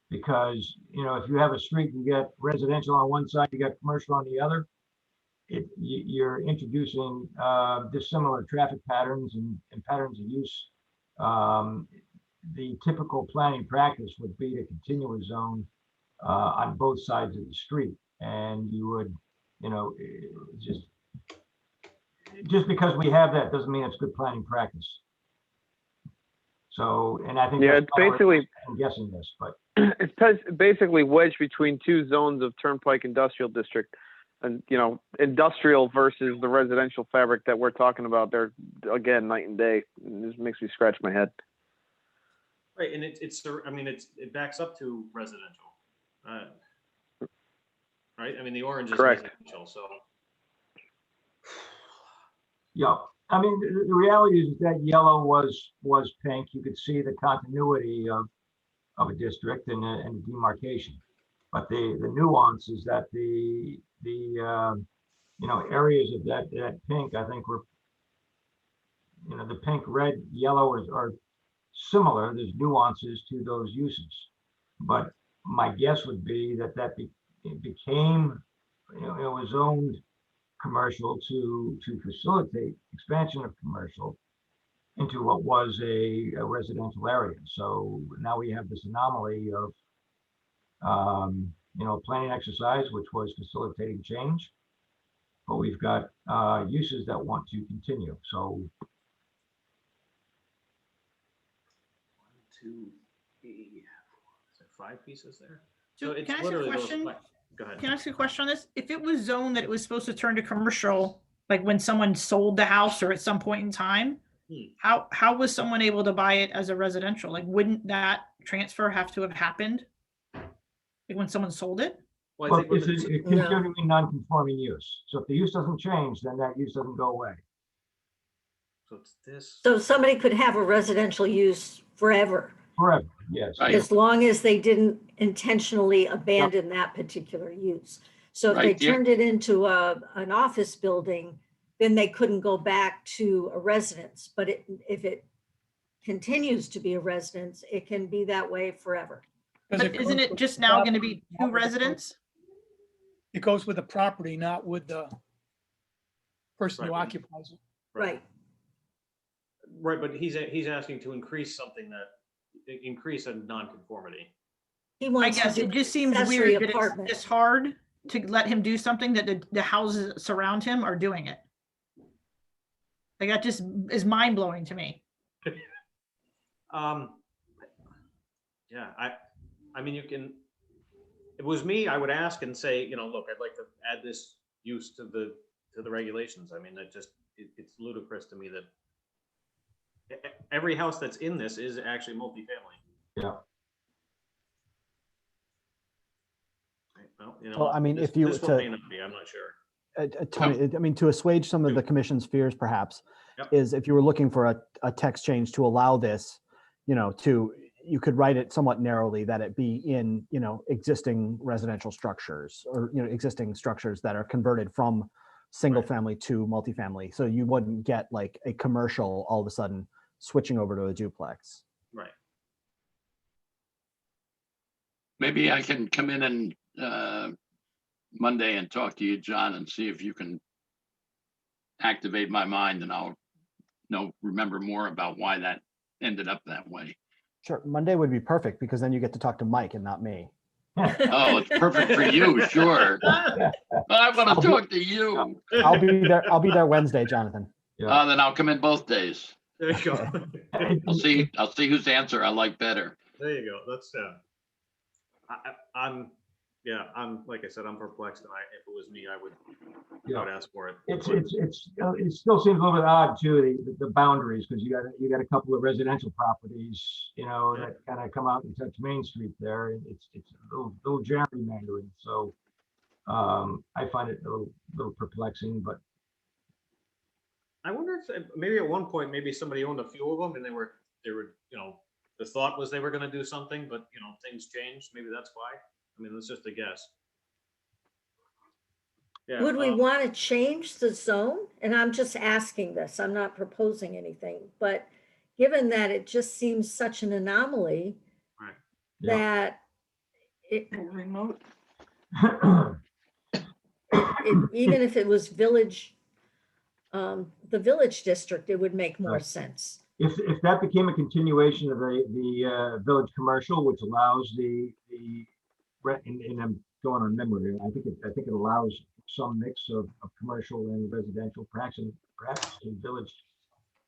[SPEAKER 3] Because, if you have a street, you got residential on one side, you got commercial on the other. You're introducing dissimilar traffic patterns and patterns of use. The typical planning practice would be to continue a zone on both sides of the street. And you would, just because we have that doesn't mean it's good planning practice. So, and I think.
[SPEAKER 2] Yeah,
[SPEAKER 3] that's
[SPEAKER 2] it's
[SPEAKER 3] why
[SPEAKER 2] basically,
[SPEAKER 3] I'm guessing this, but
[SPEAKER 2] it's basically wedged between two zones of Turnpike Industrial District. And, industrial versus the residential fabric that we're talking about, they're, again, night and day. This makes me scratch my head.
[SPEAKER 1] Right, and it backs up to residential. Right, I mean, the orange is
[SPEAKER 2] Correct.
[SPEAKER 1] residential, so.
[SPEAKER 3] yeah, I mean, the reality is that yellow was pink. You could see the continuity of a district and a demarcation. But the nuance is that the areas of that pink, I think were, the pink, red, yellow are similar. There's nuances to those uses. But my guess would be that it became, it was zoned commercial to facilitate expansion of commercial into what was a residential area. So now we have this anomaly of, planning exercise, which was facilitating change, but we've got uses that want to continue. So
[SPEAKER 1] 1, 2, 3, 4. Is there 5 pieces there?
[SPEAKER 11] So
[SPEAKER 1] it's
[SPEAKER 11] can I ask a
[SPEAKER 1] literally those
[SPEAKER 11] question?
[SPEAKER 1] five. Go ahead.
[SPEAKER 11] Can I ask you a question on this? If it was zoned that it was supposed to turn to commercial, like when someone sold the house or at some point in time, how was someone able to buy it as a residential? Like, wouldn't that transfer have to have happened? Like when someone sold it?
[SPEAKER 1] Well, I
[SPEAKER 3] well,
[SPEAKER 1] think with
[SPEAKER 3] it's
[SPEAKER 1] the-
[SPEAKER 3] a continuing non-conforming use. So if the use doesn't change, then that use doesn't go away.
[SPEAKER 1] so it's this.
[SPEAKER 4] So somebody could have a residential use forever,
[SPEAKER 3] Forever, yes.
[SPEAKER 5] Right.
[SPEAKER 4] as long as they didn't intentionally abandon that particular use. So if they
[SPEAKER 5] Right, yeah.
[SPEAKER 4] turned it into an office building, then they couldn't go back to a residence. But if it continues to be a residence, it can be that way forever.
[SPEAKER 6] Because
[SPEAKER 11] But isn't
[SPEAKER 6] goes
[SPEAKER 11] it
[SPEAKER 6] with
[SPEAKER 11] just
[SPEAKER 6] the
[SPEAKER 11] now going to
[SPEAKER 6] property,
[SPEAKER 11] be
[SPEAKER 6] not
[SPEAKER 11] two
[SPEAKER 6] with the
[SPEAKER 11] residents?
[SPEAKER 6] It goes with the property, not with the person who
[SPEAKER 1] Right.
[SPEAKER 6] occupies it.
[SPEAKER 4] Right.
[SPEAKER 1] Right, but he's asking to increase something increase a nonconformity.
[SPEAKER 4] He
[SPEAKER 11] I
[SPEAKER 4] wants to
[SPEAKER 11] guess
[SPEAKER 4] do
[SPEAKER 11] it just seems
[SPEAKER 4] accessory
[SPEAKER 11] weird that
[SPEAKER 4] apartment.
[SPEAKER 11] it's hard to let him do something that the houses surround him are doing it. Like that just is mind blowing to me.
[SPEAKER 1] Yeah, I mean, you can, if it was me, I would ask and say, look, I'd like to add this use to the regulations. I mean, it's ludicrous to me that every house that's in this is actually multifamily.
[SPEAKER 3] Yeah.
[SPEAKER 1] Right, well,
[SPEAKER 7] Well, I mean,
[SPEAKER 1] this-
[SPEAKER 7] if you
[SPEAKER 1] this
[SPEAKER 7] were
[SPEAKER 1] one
[SPEAKER 7] to-
[SPEAKER 1] may not be, I'm not sure.
[SPEAKER 7] Tony, I mean, to assuage some of the commission's fears, perhaps,
[SPEAKER 1] Yep.
[SPEAKER 7] is if you were looking for a text change to allow this, you could write it somewhat narrowly that it be in, existing residential structures or, existing structures that are converted from single
[SPEAKER 1] Right.
[SPEAKER 7] family to multifamily. So you wouldn't get like a commercial all of a sudden switching over to a duplex.
[SPEAKER 1] Right.
[SPEAKER 5] Maybe I can come in and Monday and talk to you, John, and see if you can activate my mind, and I'll remember more about why that ended up that way.
[SPEAKER 7] Sure. Monday would be perfect because then you get to talk to Mike and not me.
[SPEAKER 5] Oh, it's perfect for you, sure. I want
[SPEAKER 7] I'll
[SPEAKER 5] to
[SPEAKER 7] be-
[SPEAKER 5] talk to you.
[SPEAKER 7] I'll be there Wednesday, Jonathan.
[SPEAKER 5] Then I'll come in both days.
[SPEAKER 1] There you go.
[SPEAKER 5] I'll see whose answer I like better.
[SPEAKER 1] There you go. That's I'm like I said, I'm perplexed, and if it was me, I would ask for it.
[SPEAKER 3] It still seems a little bit odd too, the boundaries, because you got a couple of residential properties, that kind of come out and touch Main Street there. It's a little gerrymandering. So I find it a little perplexing, but
[SPEAKER 1] I wonder if maybe at one point, maybe somebody owned a few of them and they were, the thought was they were gonna do something, but things changed. Maybe that's why. I mean, it's just a guess. Yeah.
[SPEAKER 4] Would we want to change the zone? And I'm just asking this, I'm not proposing anything, but given that it just seems such an anomaly
[SPEAKER 1] Right.
[SPEAKER 3] Yeah.
[SPEAKER 4] that it,
[SPEAKER 11] Remote.
[SPEAKER 4] even if it was village, the village district, it would make more
[SPEAKER 3] Right.
[SPEAKER 4] sense.
[SPEAKER 3] if that became a continuation of the village commercial, which allows and I'm going on memory, I think it allows some mix of commercial and residential, perhaps in village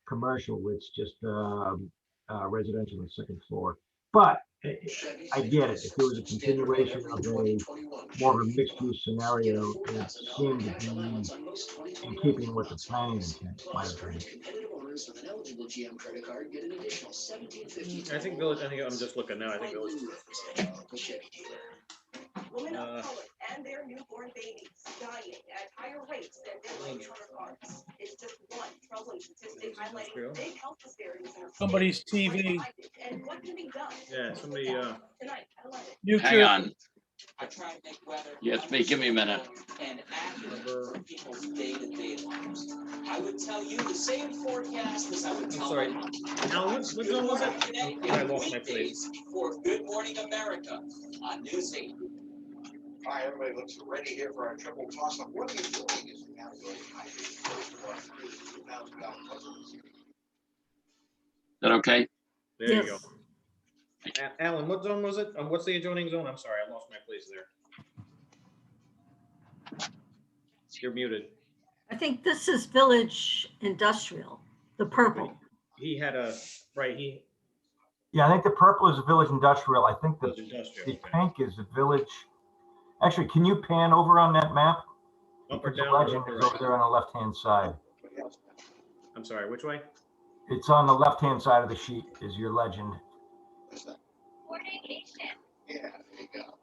[SPEAKER 3] commercial, it's just residential on the second floor. But I get it. If there was a continuation of more of a mixed use scenario, it seemed to be in keeping with the planning intent. Might have been.
[SPEAKER 1] I think village. I think I'm just looking now. I think village.
[SPEAKER 12] Women of color and their newborn babies dying at higher rates than their white counterparts. It's just one troubling statistic highlighting big health disparities in our state.
[SPEAKER 6] Somebody's TV.
[SPEAKER 12] And what can be done?
[SPEAKER 1] Yeah, somebody.
[SPEAKER 12] Tonight at 11.
[SPEAKER 6] Mute
[SPEAKER 5] Hang
[SPEAKER 6] your-
[SPEAKER 5] on. Yes, me, give me a minute.
[SPEAKER 13] And accurate for people's day-to-day lives. I would tell you the same forecast as I would tell
[SPEAKER 1] sorry.
[SPEAKER 13] my
[SPEAKER 1] Now, what zone was it? I lost my place.
[SPEAKER 13] weekdays for Good Morning America on News 8.
[SPEAKER 14] Hi, everybody looks ready here for our triple toss-up. What are you doing is the category
[SPEAKER 5] Is that okay?
[SPEAKER 1] There you
[SPEAKER 4] Yes.
[SPEAKER 1] go. Alan, what zone was it? What's the adjoining zone? I'm sorry, I lost my place there. You're muted.
[SPEAKER 4] I think this is village industrial, the purple.
[SPEAKER 1] He had a right.
[SPEAKER 3] Yeah, I think the purple is the village industrial. I think the
[SPEAKER 1] Village industrial.
[SPEAKER 3] the
[SPEAKER 1] Okay.
[SPEAKER 3] pink is the village. Actually, can you pan over on that map?
[SPEAKER 1] Up or
[SPEAKER 3] Because the
[SPEAKER 1] down? or
[SPEAKER 3] legend
[SPEAKER 1] up or
[SPEAKER 3] is over
[SPEAKER 1] right?
[SPEAKER 3] there on the left-hand side.
[SPEAKER 1] I'm sorry. Which way?
[SPEAKER 3] It's on the left-hand side of the sheet is your legend.
[SPEAKER 14] Yeah, there you go.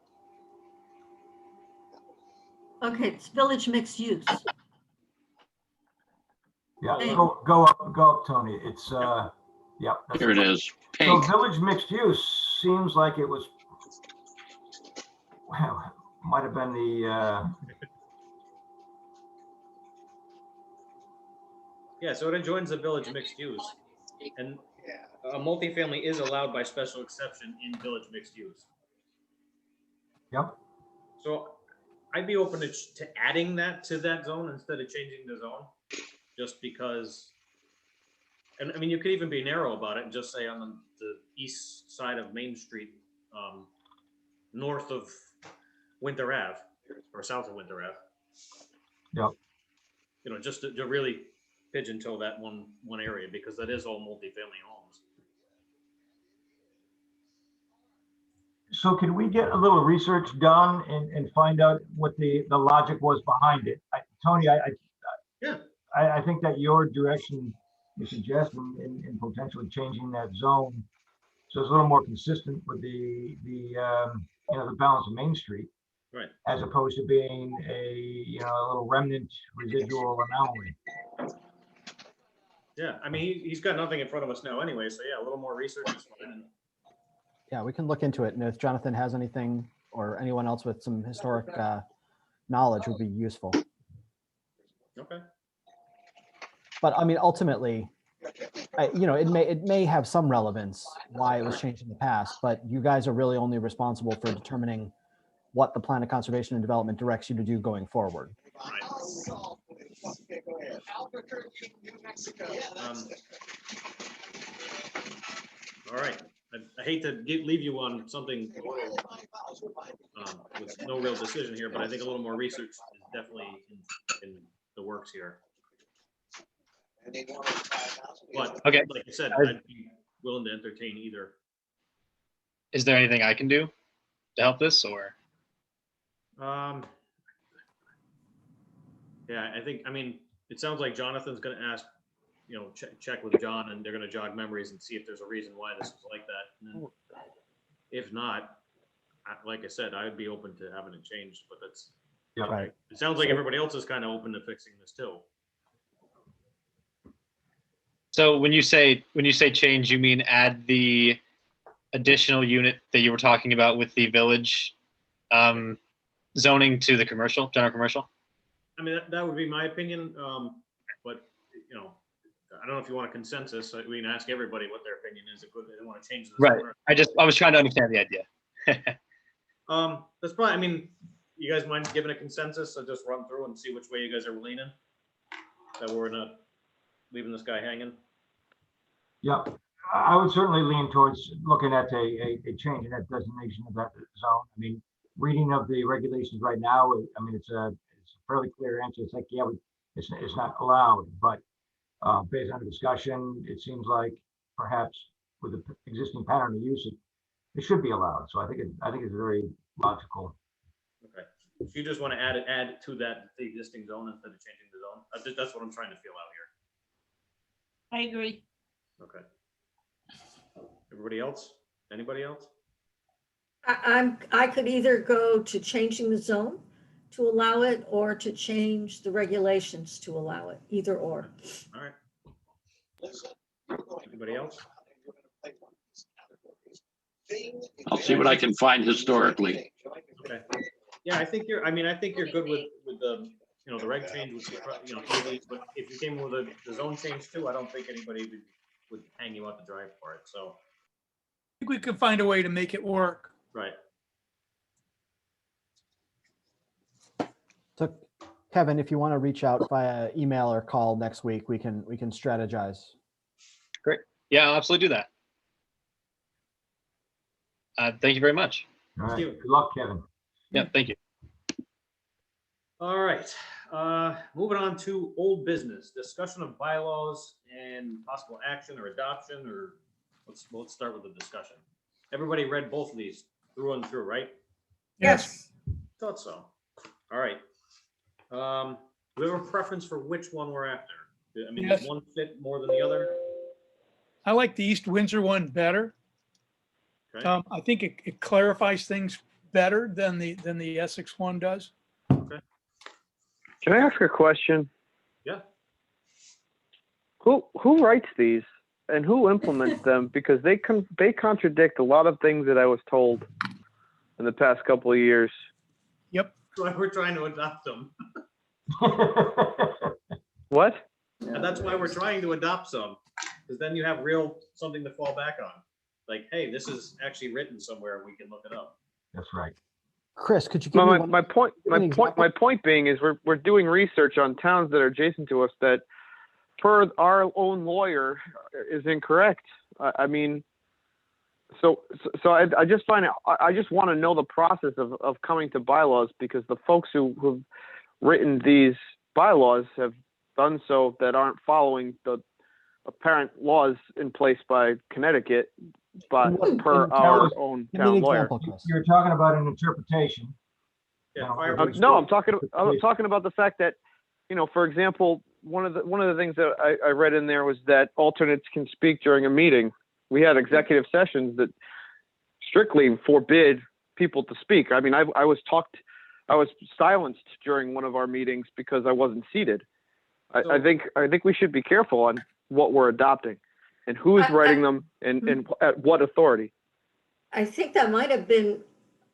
[SPEAKER 4] Okay, it's village mixed use.
[SPEAKER 3] Yeah,
[SPEAKER 4] Hey.
[SPEAKER 3] go up, Tony. It's, yeah. that's
[SPEAKER 5] Here it is.
[SPEAKER 3] So
[SPEAKER 5] Pink.
[SPEAKER 3] village mixed use seems like it was, well, might have been the,
[SPEAKER 1] Yeah, so it adjoins the village mixed use, and
[SPEAKER 14] Yeah.
[SPEAKER 1] a multifamily is allowed by special exception in village mixed use.
[SPEAKER 3] yep.
[SPEAKER 1] So I'd be open to adding that to that zone instead of changing the zone, just because. And I mean, you could even be narrow about it and just say on the east side of Main Street, north of Winter Ave or south of Winter Ave.
[SPEAKER 3] Yep.
[SPEAKER 1] Just to really pigeon-toe that one area, because that is all multifamily homes.
[SPEAKER 3] So can we get a little research done and find out what the logic was behind it? Tony,
[SPEAKER 1] Yeah.
[SPEAKER 3] I think that your direction, you suggest in potentially changing that zone, so it's a little more consistent with the balance of Main Street,
[SPEAKER 1] Right.
[SPEAKER 3] as opposed to being a little remnant residual anomaly.
[SPEAKER 1] Yeah, I mean, he's got nothing in front of us now anyway, so yeah, a little more research is fine.
[SPEAKER 7] Yeah, we can look into it. And if Jonathan has anything or anyone else with some historic knowledge would be useful.
[SPEAKER 1] Okay.
[SPEAKER 7] But I mean, ultimately, it may have some relevance why it was changed in the past, but you guys are really only responsible for determining what the plan of conservation and development directs you to do going forward.
[SPEAKER 14] Okay, go ahead. Albuquerque, New Mexico.
[SPEAKER 1] All right. I hate to leave you on something with no real decision here, but I think a little more research is definitely in the works here. But
[SPEAKER 10] Okay.
[SPEAKER 1] like I said, I'd be willing to entertain either.
[SPEAKER 10] Is there anything I can do to help this, or?
[SPEAKER 1] Yeah, I mean, it sounds like Jonathan's gonna ask, check with John, and they're gonna jog memories and see if there's a reason why this is like that. And then if not, like I said, I would be open to having it changed, but
[SPEAKER 3] Yeah.
[SPEAKER 7] Right.
[SPEAKER 1] It sounds like everybody else is kind of open to fixing this too.
[SPEAKER 10] So when you say change, you mean add the additional unit that you were talking about with the village zoning to the commercial, general commercial?
[SPEAKER 1] I mean, that would be my opinion, but, you know, I don't know if you want a consensus, so we can ask everybody what their opinion is, if they want to change this.
[SPEAKER 10] Right. I was trying to understand the idea.
[SPEAKER 1] That's probably, I mean, you guys mind giving a consensus, so just run through and see which way you guys are leaning? That we're not leaving this guy hanging?
[SPEAKER 3] Yeah, I would certainly lean towards looking at a change in that designation of that zone. I mean, reading of the regulations right now, I mean, it's a fairly clear answer. It's like, yeah, it's not allowed, but based on the discussion, it seems like perhaps with the existing pattern of use, it should be allowed. So I think it's very logical.
[SPEAKER 1] Okay, so you just want to add it to that, the existing zone instead of changing the zone? That's what I'm trying to feel out here.
[SPEAKER 11] I agree.
[SPEAKER 1] Okay. Everybody else? Anybody else?
[SPEAKER 4] I could either go to changing the zone to allow it or to change the regulations to allow it, either or.
[SPEAKER 1] All right. Anybody else?
[SPEAKER 5] I'll see what I can find historically.
[SPEAKER 1] Okay. Yeah, I think you're good with the, you know, the reg change, which, you know, easily, but if you came with the zone change too, I don't think anybody would hang you out to dry for it, so.
[SPEAKER 6] I think we could find a way to make it work.
[SPEAKER 1] Right.
[SPEAKER 7] So Kevin, if you want to reach out via email or call next week, we can strategize.
[SPEAKER 10] Great. Yeah, I'll absolutely do that. Thank you very much.
[SPEAKER 3] All right. Good luck, Kevin.
[SPEAKER 10] Yeah, thank you.
[SPEAKER 1] All right, moving on to old business, discussion of bylaws and possible action or adoption, or let's start with the discussion. Everybody read both of these through and through, right?
[SPEAKER 4] Yes.
[SPEAKER 1] Thought so. All right. Do we have a preference for which one we're after? I mean,
[SPEAKER 6] Yes.
[SPEAKER 1] does one fit more than the other?
[SPEAKER 6] I like the East Windsor one better.
[SPEAKER 1] Okay.
[SPEAKER 6] I think it clarifies things better than the Essex one does.
[SPEAKER 2] Can I ask a question?
[SPEAKER 1] Yeah.
[SPEAKER 2] Who writes these and who implements them? Because they contradict a lot of things that I was told in the past couple of years.
[SPEAKER 6] Yep.
[SPEAKER 1] That's why we're trying to adopt them.
[SPEAKER 2] What?
[SPEAKER 1] And that's why we're trying to adopt some, because then you have something to fall back on. Like, hey, this is actually written somewhere, we can look it up.
[SPEAKER 3] That's right.
[SPEAKER 7] Chris, could you give me one?
[SPEAKER 2] My point being is we're doing research on towns that are adjacent to us that, per our own lawyer, is incorrect. I mean, so I just find it. I just want to know the process of coming to bylaws, because the folks who've written these bylaws have done so that aren't following the apparent laws in place by Connecticut, but per our own town lawyer.
[SPEAKER 3] You're talking about an interpretation.
[SPEAKER 1] Yeah,
[SPEAKER 2] No, I'm talking about the fact that, you know, for example, one of the things that I read in there was that alternates can speak during a meeting. We had executive sessions that strictly forbid people to speak. I mean, I was silenced during one of our meetings because I wasn't seated. I think we should be careful on what we're adopting and who's writing them and at what authority.
[SPEAKER 4] I think that might have been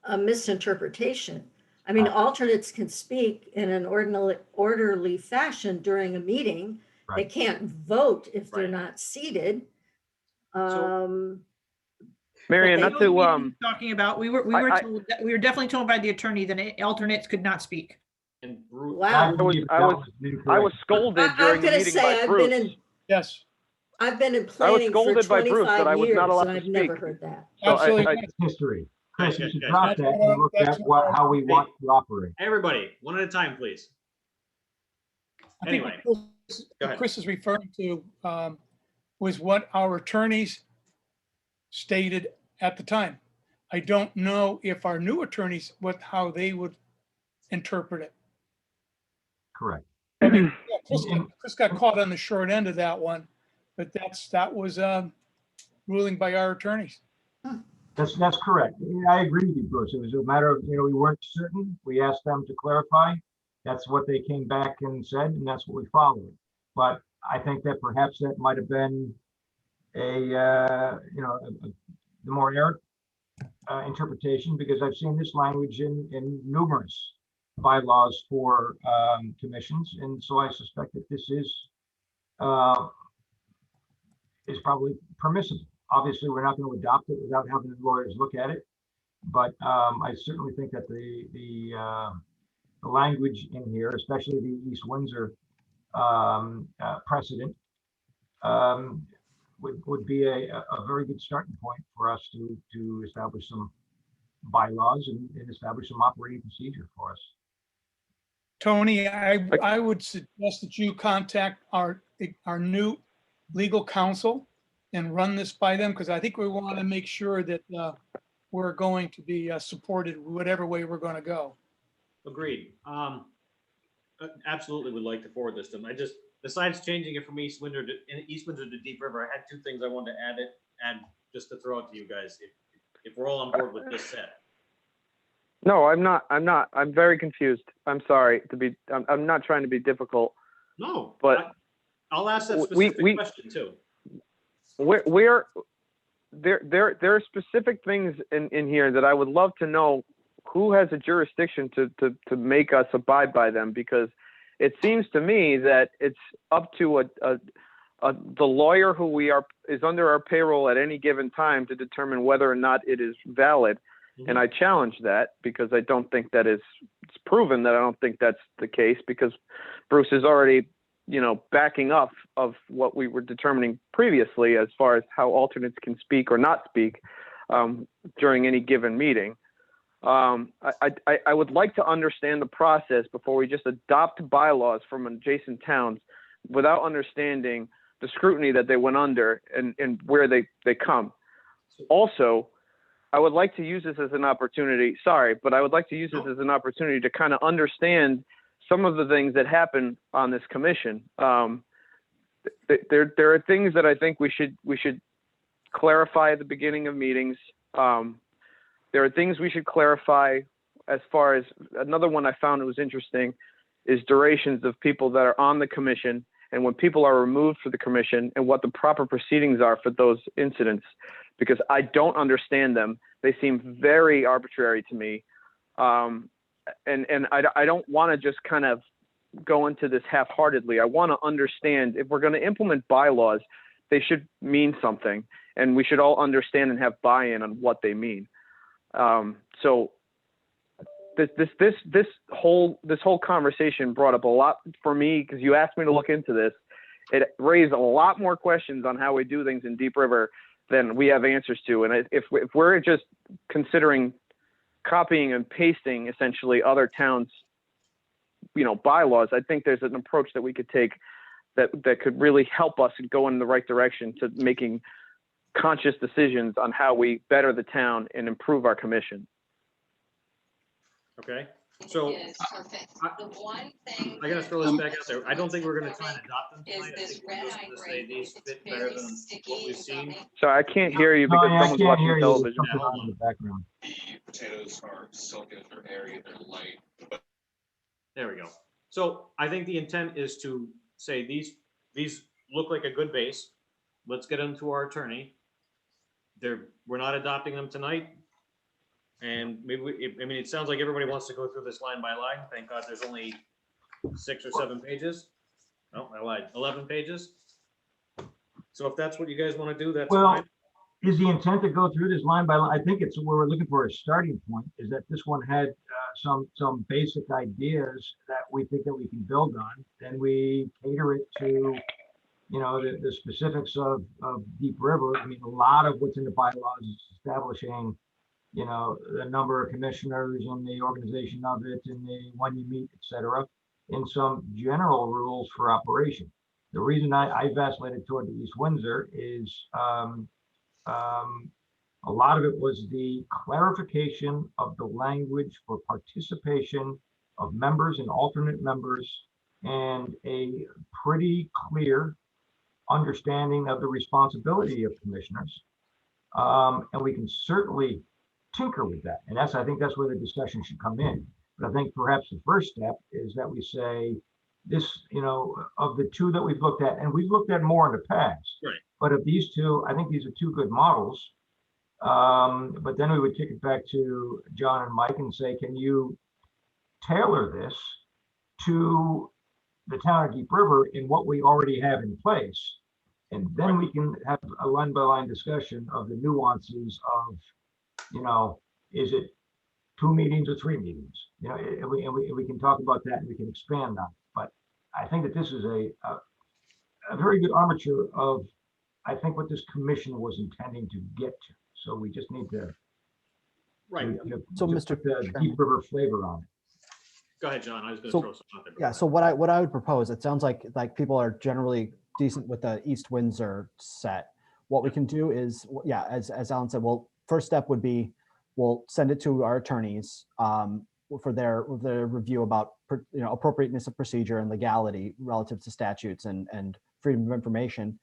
[SPEAKER 4] a misinterpretation. I mean, alternates can speak in an orderly fashion during a meeting. They
[SPEAKER 3] Right.
[SPEAKER 4] can't vote if they're not seated.
[SPEAKER 2] Marion,
[SPEAKER 11] But
[SPEAKER 2] not
[SPEAKER 11] they
[SPEAKER 2] to
[SPEAKER 11] were talking about, we were
[SPEAKER 2] I-
[SPEAKER 11] told that we were definitely told by the attorney that alternates could not speak.
[SPEAKER 1] And
[SPEAKER 4] Wow.
[SPEAKER 2] I was scolded
[SPEAKER 4] I'm
[SPEAKER 2] during the
[SPEAKER 4] gonna
[SPEAKER 2] meeting
[SPEAKER 4] say
[SPEAKER 2] by
[SPEAKER 4] I've
[SPEAKER 2] Bruce.
[SPEAKER 4] been in,
[SPEAKER 6] Yes.
[SPEAKER 4] I've been in
[SPEAKER 2] I was
[SPEAKER 4] planning for
[SPEAKER 2] scolded by Bruce that I
[SPEAKER 4] 25
[SPEAKER 2] was
[SPEAKER 4] years
[SPEAKER 2] not allowed
[SPEAKER 4] and
[SPEAKER 2] to
[SPEAKER 4] I've never
[SPEAKER 2] speak.
[SPEAKER 4] heard that.
[SPEAKER 2] So
[SPEAKER 6] Absolutely.
[SPEAKER 3] History. Chris, you should
[SPEAKER 1] Guys,
[SPEAKER 3] drop that and look at how we want to operate.
[SPEAKER 1] everybody, one at a time, please.
[SPEAKER 6] I think
[SPEAKER 1] Anyway,
[SPEAKER 6] what
[SPEAKER 1] go ahead.
[SPEAKER 6] Chris is referring to was what our attorneys stated at the time. I don't know if our new attorneys, how they would interpret it.
[SPEAKER 3] Correct.
[SPEAKER 6] Yeah, Chris got caught on the short end of that one, but that was ruling by our attorneys.
[SPEAKER 3] That's correct. I agree with you, Bruce. It was a matter of, we weren't certain. We asked them to clarify. That's what they came back and said, and that's what we followed. But I think that perhaps that might have been the more errant interpretation, because I've seen this language in numerous bylaws for commissions, and so I suspect that this is probably permissible. Obviously, we're not going to adopt it without having the lawyers look at it, but I certainly think that the language in here, especially the East Windsor precedent, would be a very good starting point for us to establish some bylaws and establish some operating procedure for us.
[SPEAKER 6] Tony, I would suggest that you contact our new legal counsel and run this by them, because I think we want to make sure that we're going to be supported whatever way we're going to go.
[SPEAKER 1] Agreed. Absolutely would like to forward this to them. Besides changing it from East Windsor to Deep River, I had two things I wanted to add just to throw out to you guys, if we're all on board with this set.
[SPEAKER 2] No, I'm not. I'm very confused. I'm sorry I'm not trying to be difficult.
[SPEAKER 1] No,
[SPEAKER 2] but
[SPEAKER 1] I'll ask that specific question too.
[SPEAKER 2] There are specific things in here that I would love to know who has a jurisdiction to make us abide by them, because it seems to me that it's up to the lawyer who is under our payroll at any given time to determine whether or not it is valid. And I challenge that, because I don't think that it's proven that I don't think that's the case, because Bruce is already, backing up of what we were determining previously as far as how alternates can speak or not speak during any given meeting. I would like to understand the process before we just adopt bylaws from adjacent towns without understanding the scrutiny that they went under and where they come. Also, I would like to use this as an opportunity. Sorry, but I would like to use this as an opportunity to kind of understand some of the things that happen on this commission. There are things that I think we should clarify at the beginning of meetings. There are things we should clarify as far as another one I found that was interesting is durations of people that are on the commission and when people are removed from the commission and what the proper proceedings are for those incidents, because I don't understand them. They seem very arbitrary to me. And I don't want to just kind of go into this half-heartedly. I want to understand if we're going to implement bylaws, they should mean something, and we should all understand and have buy-in on what they mean. So this whole conversation brought up a lot for me, because you asked me to look into this. It raised a lot more questions on how we do things in Deep River than we have answers to. And if we're just considering copying and pasting essentially other towns, bylaws, I think there's an approach that we could take that could really help us go in the right direction to making conscious decisions on how we better the town and improve our commission.
[SPEAKER 1] Okay, so I gotta throw this back out there. I don't think we're gonna try and adopt them tonight. I think we're just gonna say these fit better than what we've seen.
[SPEAKER 2] Sorry, I can't hear you because someone's watching television.
[SPEAKER 3] In the background.
[SPEAKER 14] The potatoes are silken, they're airy, they're light.
[SPEAKER 1] There we go. So I think the intent is to say these look like a good base. Let's get them to our attorney. We're not adopting them tonight. And maybe, it sounds like everybody wants to go through this line by line. Thank God there's only 6 or 7 pages. Oh, I lied, 11 pages. So if that's what you guys want to do, that's fine.
[SPEAKER 3] Is the intent to go through this line by line? I think it's where we're looking for a starting point, is that this one had some basic ideas that we think that we can build on. Then we cater it to, the specifics of Deep River. A lot of what's in the bylaws is establishing the number of commissioners and the organization of it and when you meet, et cetera, and some general rules for operation. The reason I vacillated toward the East Windsor is a lot of it was the clarification of the language for participation of members and alternate members, and a pretty clear understanding of the responsibility of commissioners. And we can certainly tinker with that. And I think that's where the discussion should come in. But I think perhaps the first step is that we say this, of the two that we've looked at, and we've looked at more in the past.
[SPEAKER 1] Right.
[SPEAKER 3] But of these two, I think these are two good models. But then we would kick it back to John and Mike and say, can you tailor this to the town of Deep River in what we already have in place? And then we can have a line by line discussion of the nuances of, is it 2 meetings or 3 meetings? And we can talk about that and we can expand on it. But I think that this is a very good armature of, I think, what this commission was intending to get to. So we just need to
[SPEAKER 1] Right.
[SPEAKER 7] So,
[SPEAKER 3] just
[SPEAKER 7] Mr.
[SPEAKER 3] put the Deep River flavor on it.
[SPEAKER 1] Go ahead, John. I was going to
[SPEAKER 7] So-
[SPEAKER 1] throw something out there.
[SPEAKER 7] Yeah, so what I would propose, it sounds like people are generally decent with the East Windsor set. What we can do is, yeah, as Alan said, well, first step would be, we'll send it to our attorneys for their review about appropriateness of procedure and legality relative to statutes and freedom of information,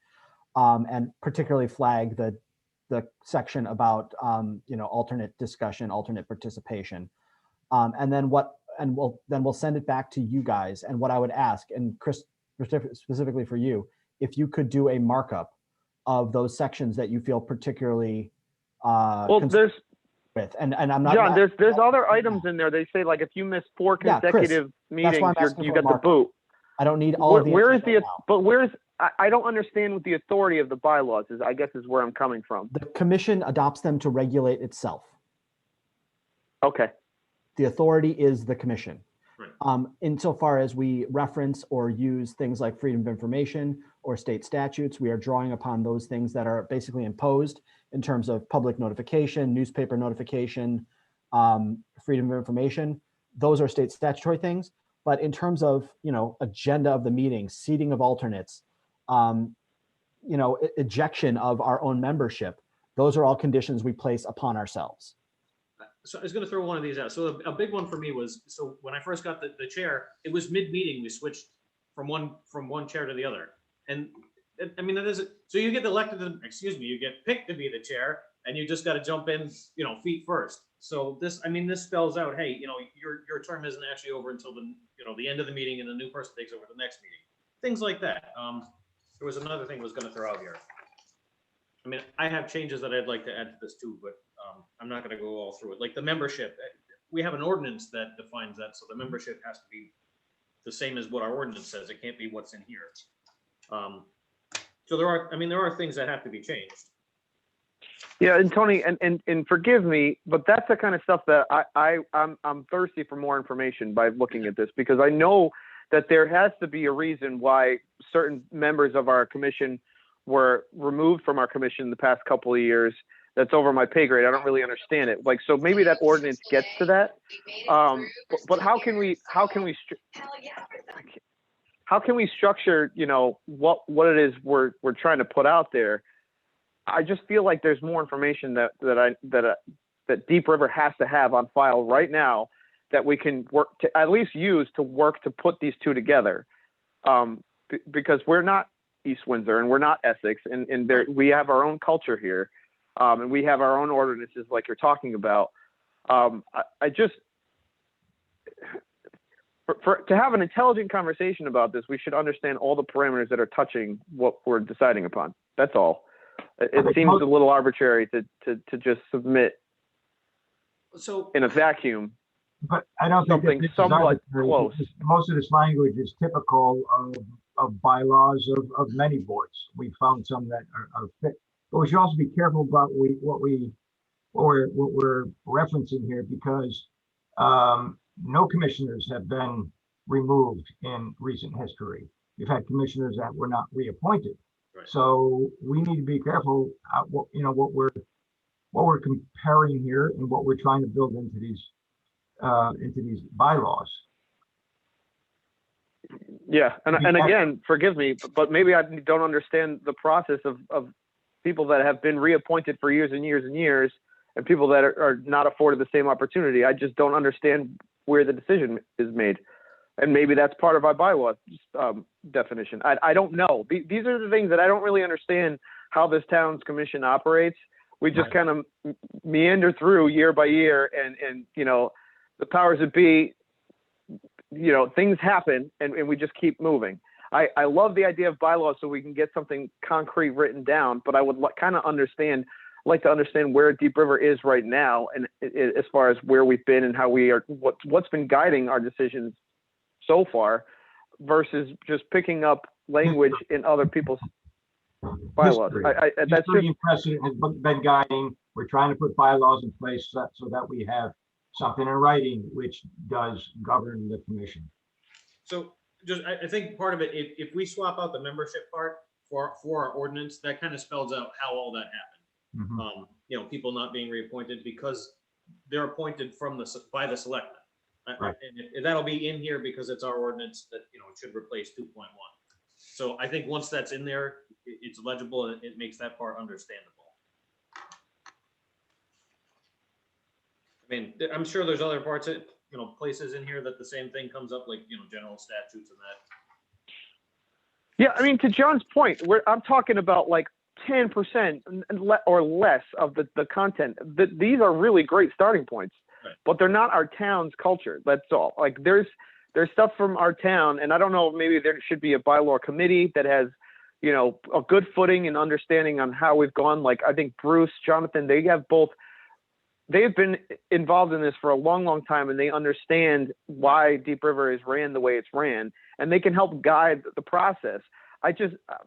[SPEAKER 7] and particularly flag the section about alternate discussion, alternate participation, and then we'll send it back to you guys. And what I would ask, and Chris, specifically for you, if you could do a markup of those sections that you feel particularly
[SPEAKER 2] Well, there's,
[SPEAKER 7] with, and I'm not,
[SPEAKER 2] John, there's other items in there. They say, like, if you miss 4
[SPEAKER 7] Yeah, Chris,
[SPEAKER 2] consecutive
[SPEAKER 7] that's why
[SPEAKER 2] meetings,
[SPEAKER 7] I'm asking
[SPEAKER 2] you
[SPEAKER 7] for a
[SPEAKER 2] get the
[SPEAKER 7] markup.
[SPEAKER 2] boot.
[SPEAKER 7] I don't need all of the.
[SPEAKER 2] Where is
[SPEAKER 7] answers
[SPEAKER 2] the,
[SPEAKER 7] right now.
[SPEAKER 2] but where's, I don't understand what the authority of the bylaws is, I guess, is where I'm coming from.
[SPEAKER 7] The commission adopts them to regulate itself.
[SPEAKER 2] Okay.
[SPEAKER 7] The authority is the commission.
[SPEAKER 1] Right.
[SPEAKER 7] Insofar as we reference or use things like freedom of information or state statutes, we are drawing upon those things that are basically imposed in terms of public notification, newspaper notification, freedom of information. Those are state statutory things. But in terms of, agenda of the meeting, seating of alternates, ejection of our own membership, those are all conditions we place upon ourselves.
[SPEAKER 1] So I was going to throw one of these out. So a big one for me was, so when I first got the chair, it was mid-meeting. We switched from one chair to the other. And I mean, that is, so you get elected, you get picked to be the chair, and you just got to jump in, feet first. So this spells out, hey, your term isn't actually over until the end of the meeting, and the new person takes over the next meeting. Things like that. There was another thing I was going to throw out here. I mean, I have changes that I'd like to add to this too, but I'm not going to go all through it. Like the membership, we have an ordinance that defines that, so the membership has to be the same as what our ordinance says. It can't be what's in here. So there are things that have to be changed.
[SPEAKER 2] Yeah, and Tony, and forgive me, but that's the kind of stuff that I'm thirsty for more information by looking at this, because I know that there has to be a reason why certain members of our commission were removed from our commission the past couple of years. That's over my pay grade. I don't really understand it. Like, so maybe that ordinance gets to that. But how can we structure, what it is we're trying to put out there? I just feel like there's more information that Deep River has to have on file right now that we can work to at least use to work to put these two together. Because we're not East Windsor and we're not Essex, and we have our own culture here. And we have our own ordinances like you're talking about. I just, to have an intelligent conversation about this, we should understand all the parameters that are touching what we're deciding upon. That's all. It seems a little arbitrary to just submit in a vacuum.
[SPEAKER 3] But I don't think that
[SPEAKER 2] something
[SPEAKER 3] this is
[SPEAKER 2] somewhat
[SPEAKER 3] arbitrary.
[SPEAKER 2] close.
[SPEAKER 3] Most of this language is typical of bylaws of many boards. We found some that are fit. But we should also be careful about what we're referencing here, because no commissioners have been removed in recent history. We've had commissioners that were not reappointed.
[SPEAKER 1] Right.
[SPEAKER 3] So we need to be careful what we're comparing here and what we're trying to build into these bylaws.
[SPEAKER 2] Yeah, and again, forgive me, but maybe I don't understand the process of people that have been reappointed for years and years and years, and people that are not afforded the same opportunity. I just don't understand where the decision is made. And maybe that's part of our bylaw definition. I don't know. These are the things that I don't really understand how this town's commission operates, we just
[SPEAKER 3] Right.
[SPEAKER 2] kind of meander through year by year, and the powers that be, things happen, and we just keep moving. I love the idea of bylaws so we can get something concrete written down, but I would kind of like to understand where Deep River is right now, and as far as where we've been and how we are, what's been guiding our decisions so far, versus just picking up language in other people's bylaws.
[SPEAKER 3] History.
[SPEAKER 2] That's
[SPEAKER 3] History
[SPEAKER 2] just,
[SPEAKER 3] and precedent has been guiding. We're trying to put bylaws in place so that we have something in writing which does govern the commission.
[SPEAKER 1] So just, I think part of it, if we swap out the membership part for our ordinance, that kind of spells out how all that happened.
[SPEAKER 3] Mhm.
[SPEAKER 1] People not being reappointed because they're appointed by the selectmen.
[SPEAKER 3] Right.
[SPEAKER 1] And that'll be in here because it's our ordinance that, it should replace 2.1. So I think once that's in there, it's legible and it makes that part understandable. I mean, I'm sure there's other parts that, places in here that the same thing comes up, like, general statutes and that.
[SPEAKER 2] yeah, I mean, to John's point, I'm talking about like 10% or less of the content. These are really great starting points,
[SPEAKER 1] Right.
[SPEAKER 2] but they're not our town's culture. That's all. Like there's stuff from our town, and I don't know, maybe there should be a bylaw committee that has, a good footing and understanding on how we've gone. Like I think Bruce, Jonathan, they've been involved in this for a long, long time, and they understand why Deep River is ran the way it's ran, and they can help guide the process.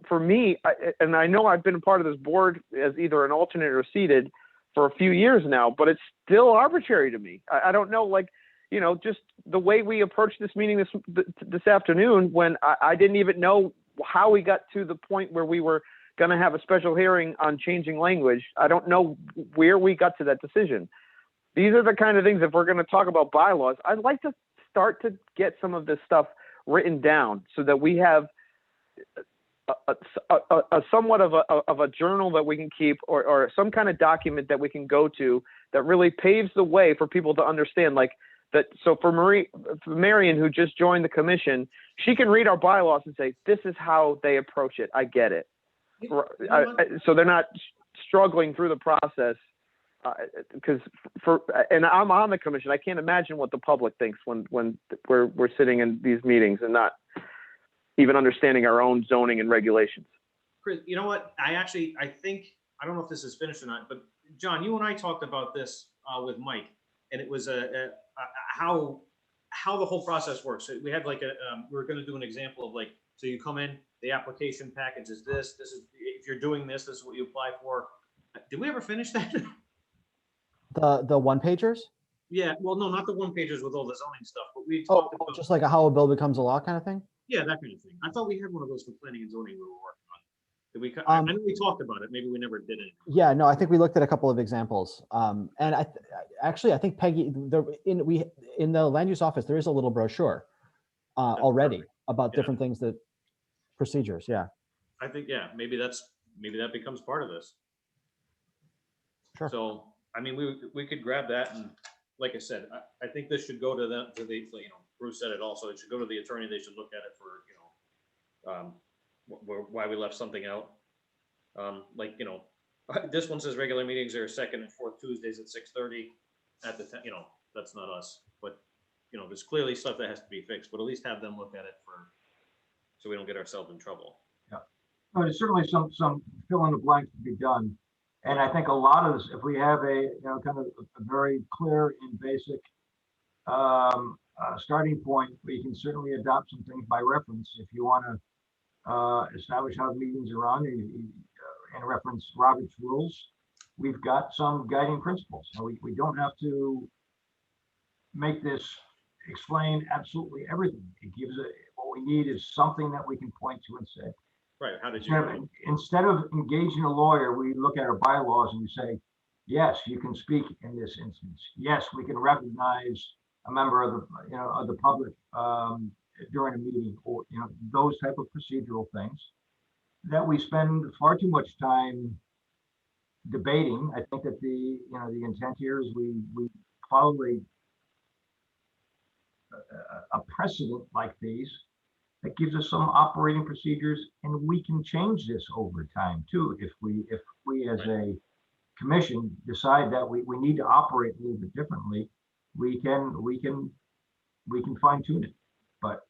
[SPEAKER 2] For me, and I know I've been a part of this board as either an alternate or seated for a few years now, but it's still arbitrary to me. I don't know, just the way we approached this meeting this afternoon, when I didn't even know how we got to the point where we were going to have a special hearing on changing language. I don't know where we got to that decision. These are the kind of things, if we're going to talk about bylaws, I'd like to start to get some of this stuff written down so that we have a somewhat of a journal that we can keep, or some kind of document that we can go to that really paves the way for people to understand, like that. So for Marion, who just joined the commission, she can read our bylaws and say, this is how they approach it. I get it. So they're not struggling through the process, because and I'm on the commission. I can't imagine what the public thinks when we're sitting in these meetings and not even understanding our own zoning and regulations.
[SPEAKER 1] Chris, you know what? I think, I don't know if this is finished or not, but John, you and I talked about this with Mike, and it was how the whole process works. So we had we're going to do an example of so you come in, the application package is this is, if you're doing this is what you apply for. Did we ever finish that?
[SPEAKER 7] The one pagers?
[SPEAKER 1] Yeah, well, no, not the one pagers with all the zoning stuff, but we talked about,
[SPEAKER 7] Just like a how a bill becomes a law kind of thing?
[SPEAKER 1] yeah, that kind of thing. I thought we had one of those for planning and zoning we were working on. Did we, I know we talked about it, maybe we never did it.
[SPEAKER 7] Yeah, no, I think we looked at a couple of examples. And I think Peggy, in the land use office, there is a little brochure already about different things procedures. Yeah.
[SPEAKER 1] I think, yeah, maybe that becomes part of this.
[SPEAKER 7] Sure.
[SPEAKER 1] So, I mean, we could grab that, and like I said, I think this should go to the, Bruce said it also, it should go to the attorney. They should look at it for, why we left something out. This one says regular meetings are second and fourth Tuesdays at 6:30 at the, that's not us, but, there's clearly stuff that has to be fixed, but at least have them look at it so we don't get ourselves in trouble.
[SPEAKER 3] Yeah, no, there's certainly some fill in the blanks to be done. And I think a lot of this, if we have a kind of a very clear and basic starting point, we can certainly adopt some things by reference. If you want to establish how the meetings are run and reference Robert's rules, we've got some guiding principles. So we don't have to make this explain absolutely everything. It gives what we need is something that we can point to and say,
[SPEAKER 1] right, how did you?
[SPEAKER 3] Instead of engaging a lawyer, we look at our bylaws and we say, yes, you can speak in this instance. Yes, we can recognize a member of the public during a meeting, or those type of procedural things that we spend far too much time debating. I think that the intent here is we follow a precedent like these that gives us some operating procedures, and we can change this over time too if we as a commission decide that we need to operate a little bit differently, we can fine tune it. But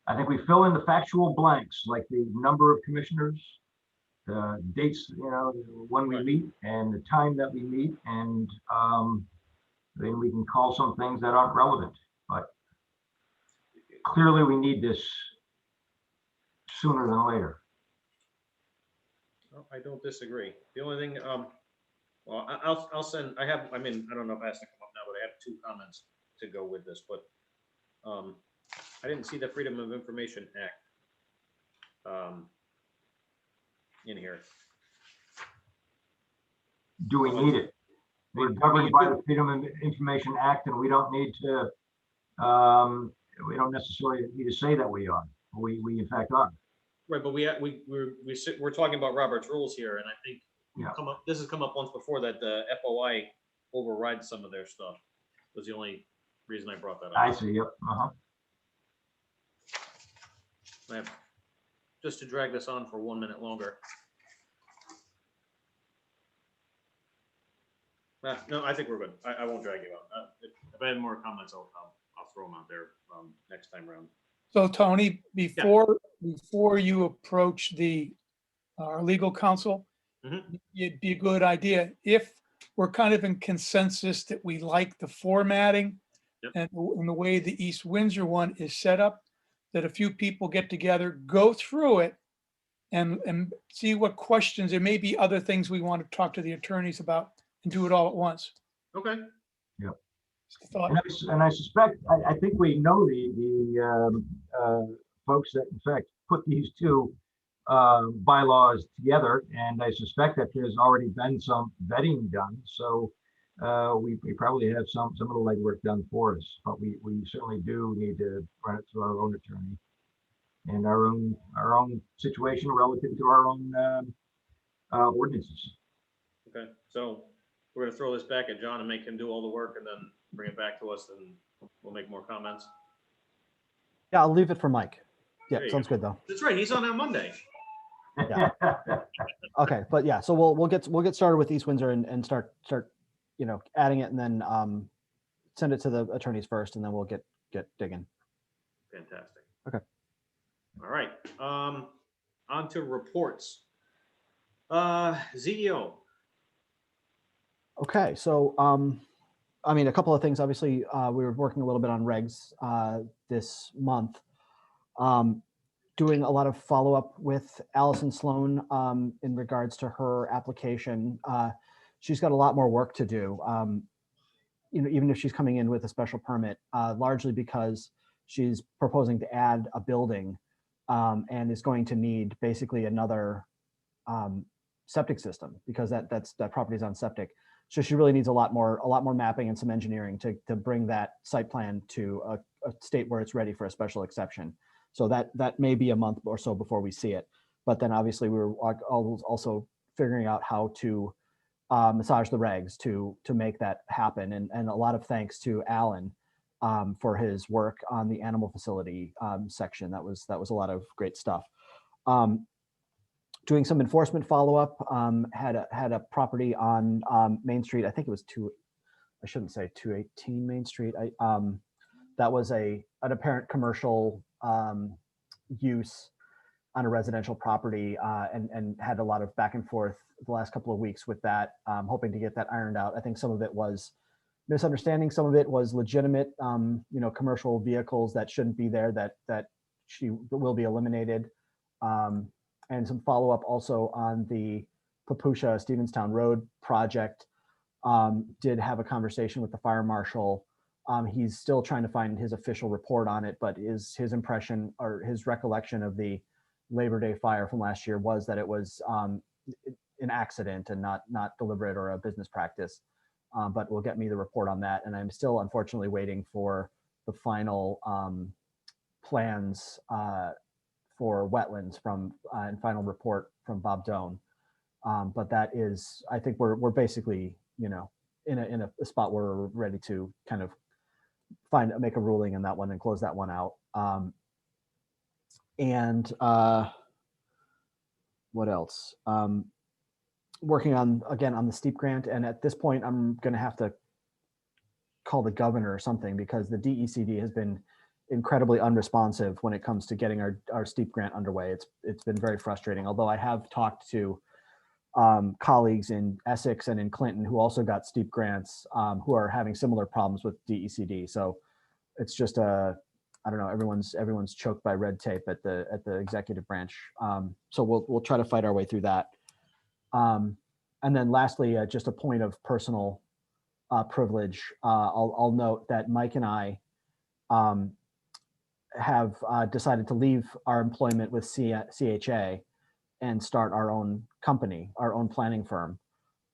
[SPEAKER 3] I think we fill in the factual blanks, like the number of commissioners, the dates, when we meet and the time that we meet, and then we can call some things that aren't relevant. But clearly we need this sooner than later.
[SPEAKER 1] I don't disagree. The only thing, well, I'll send, I don't know if it has to come up now, but I have 2 comments to go with this, but I didn't see the Freedom of Information Act in here.
[SPEAKER 3] Do we need it? We're governed by the Freedom of Information Act, and we don't need to, we don't necessarily need to say that we are. We in fact are.
[SPEAKER 1] Right, but we're talking about Robert's rules here, and I think this has come up once before, that the FOI overrides some of their stuff. Was the only reason I brought that up.
[SPEAKER 3] I see. Yep.
[SPEAKER 1] Just to drag this on for 1 minute longer. No, I think we're good. I won't drag you out. If I have more comments, I'll throw them out there next time around.
[SPEAKER 6] So Tony, before you approach our legal counsel, it'd be a good idea if we're kind of in consensus that we like the formatting and the way the East Windsor one is set up, that a few people get together, go through it, and see what questions. There may be other things we want to talk to the attorneys about, and do it all at once.
[SPEAKER 1] Okay.
[SPEAKER 3] Yep.
[SPEAKER 6] Thought.
[SPEAKER 3] And I suspect, I think we know the folks that in fact put these 2 bylaws together, and I suspect that there's already been some vetting done. So we probably have some of the legwork done for us, but we certainly do need to run it through our own attorney and our own situation relative to our own ordinances.
[SPEAKER 1] Okay, so we're gonna throw this back at John and make him do all the work, and then bring it back to us, and we'll make more comments.
[SPEAKER 7] Yeah, I'll leave it for Mike. Yeah,
[SPEAKER 1] There you
[SPEAKER 7] sounds
[SPEAKER 1] go.
[SPEAKER 7] good though.
[SPEAKER 1] That's right, he's on Monday.
[SPEAKER 7] Yeah. Okay, but yeah, so we'll get started with East Windsor and start adding it, and then send it to the attorneys first, and then we'll get digging.
[SPEAKER 1] Fantastic.
[SPEAKER 7] Okay.
[SPEAKER 1] All right, on to reports. ZEO.
[SPEAKER 7] Okay, so a couple of things. Obviously, we were working a little bit on regs this month, doing a lot of follow-up with Allison Sloan in regards to her application. She's got a lot more work to do, even if she's coming in with a special permit, largely because she's proposing to add a building and is going to need basically another septic system, because that property is on septic. So she really needs a lot more mapping and some engineering to bring that site plan to a state where it's ready for a special exception. So that may be a month or so before we see it. But then obviously we were also figuring out how to massage the regs to make that happen. And a lot of thanks to Alan for his work on the animal facility section. That was a lot of great stuff. Doing some enforcement follow-up, had a property on Main Street. I think it was I shouldn't say 218 Main Street. That was an apparent commercial use on a residential property, and had a lot of back and forth the last couple of weeks with that, hoping to get that ironed out. I think some of it was misunderstanding, some of it was legitimate, commercial vehicles that shouldn't be there, that she will be eliminated. And some follow-up also on the Papusha Stevenstown Road project. Did have a conversation with the fire marshal. He's still trying to find his official report on it, but his impression or his recollection of the Labor Day fire from last year was that it was an accident and not deliberate or a business practice. But will get me the report on that. And I'm still unfortunately waiting for the final plans for wetlands and final report from Bob Doan. But that is, I think we're basically, in a spot where we're ready to kind of make a ruling in that one and close that one out. And what else? working on, again, on the steep grant. And at this point, I'm going to have to call the governor or something, because the DECD has been incredibly unresponsive when it comes to getting our steep grant underway. It's been very frustrating, although I have talked to colleagues in Essex and in Clinton who also got steep grants, who are having similar problems with DECD. So it's just I don't know, everyone's choked by red tape at the executive branch. So we'll try to fight our way through that. And then lastly, just a point of personal privilege. I'll note that Mike and I have decided to leave our employment with CHA and start our own company, our own planning firm.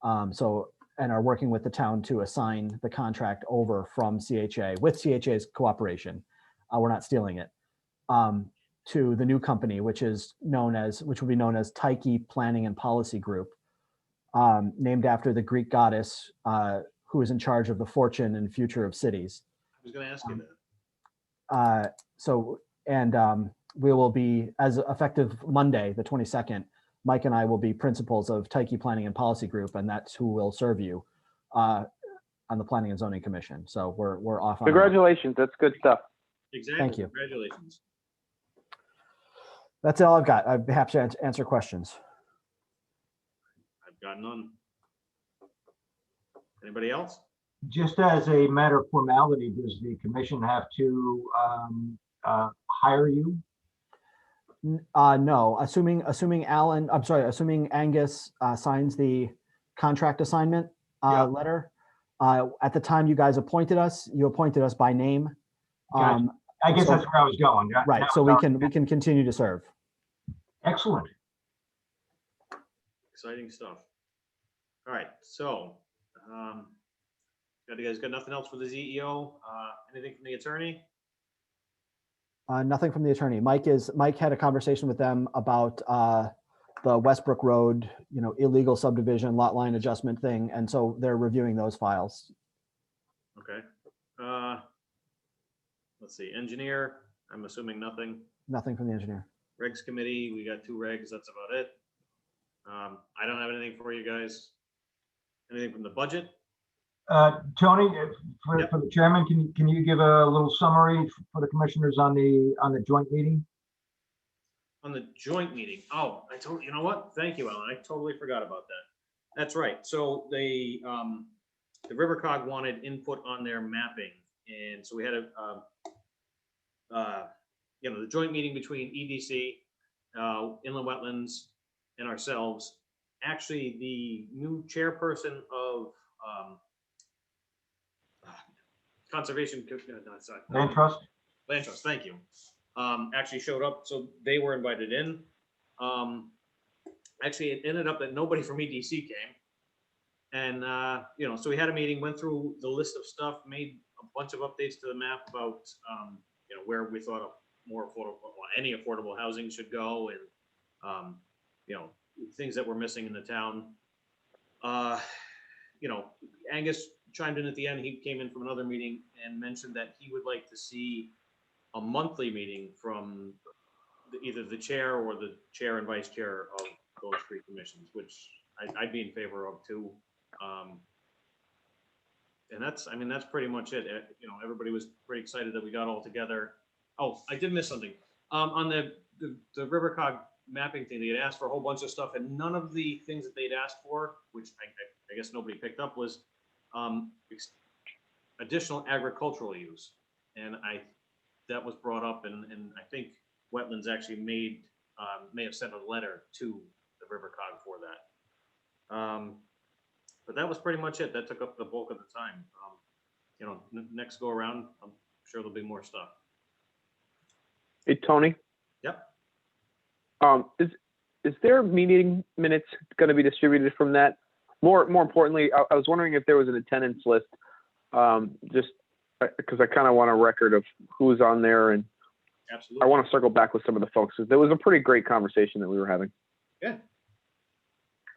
[SPEAKER 7] And are working with the town to assign the contract over from CHA with CHA's cooperation. We're not stealing it, to the new company, which will be known as Tyche Planning and Policy Group, named after the Greek goddess who is in charge of the fortune and future of cities.
[SPEAKER 1] I was going to ask you that.
[SPEAKER 7] We will be, as effective Monday, the 22nd, Mike and I will be principals of Tyche Planning and Policy Group, and that's who will serve you on the Planning and Zoning Commission. So we're off on
[SPEAKER 2] Congratulations, that's good stuff.
[SPEAKER 1] Exactly.
[SPEAKER 7] Thank you.
[SPEAKER 1] Congratulations.
[SPEAKER 7] That's all I've got. I'd be happy to answer questions.
[SPEAKER 1] I've got none. Anybody else?
[SPEAKER 3] Just as a matter of formality, does the commission have to hire you?
[SPEAKER 7] No, assuming Angus signs the contract assignment letter. At the time you guys appointed us, you appointed us by name.
[SPEAKER 3] Gotcha. I guess that's where I was going.
[SPEAKER 7] Right, so we can continue to serve.
[SPEAKER 3] Excellent.
[SPEAKER 1] Exciting stuff. All right, so you guys got nothing else for the CEO? Anything from the attorney?
[SPEAKER 7] Nothing from the attorney. Mike had a conversation with them about the Westbrook Road, illegal subdivision lot line adjustment thing, and so they're reviewing those files.
[SPEAKER 1] Okay. Let's see, engineer, I'm assuming nothing.
[SPEAKER 7] Nothing from the engineer.
[SPEAKER 1] Regs committee, we got 2 regs, that's about it. I don't have anything for you guys. Anything from the budget?
[SPEAKER 3] Tony, for the chairman, can you give a little summary for the commissioners on the joint meeting?
[SPEAKER 1] On the joint meeting, you know what? Thank you, Alan, I totally forgot about that. That's right, so the RiverCog wanted input on their mapping, and so we had the joint meeting between EDC, Inland Wetlands, and ourselves. Actually, the new chairperson of Conservation,
[SPEAKER 3] Land Trust.
[SPEAKER 1] Land Trust, thank you. Actually showed up, so they were invited in. Actually, it ended up that nobody from EDC came. And, so we had a meeting, went through the list of stuff, made a bunch of updates to the map about, where we thought more affordable, any affordable housing should go, and, things that were missing in the town. Angus chimed in at the end. He came in from another meeting and mentioned that he would like to see a monthly meeting from either the chair or the chair and vice chair of those 3 commissions, which I'd be in favor of too. And that's pretty much it. Everybody was pretty excited that we got all together. Oh, I did miss something. On the RiverCog mapping thing, they had asked for a whole bunch of stuff, and none of the things that they'd asked for, which I guess nobody picked up, was additional agricultural use. And that was brought up, and I think Wetlands actually may have sent a letter to the RiverCog for that. But that was pretty much it. That took up the bulk of the time. Next go around, I'm sure there'll be more stuff.
[SPEAKER 2] Hey, Tony.
[SPEAKER 1] Yep.
[SPEAKER 2] Is there meeting minutes going to be distributed from that? More importantly, I was wondering if there was an attendance list, just because I kind of want a record of who's on there, and
[SPEAKER 1] Absolutely.
[SPEAKER 2] I want to circle back with some of the folks. There was a pretty great conversation that we were having.
[SPEAKER 1] Yeah.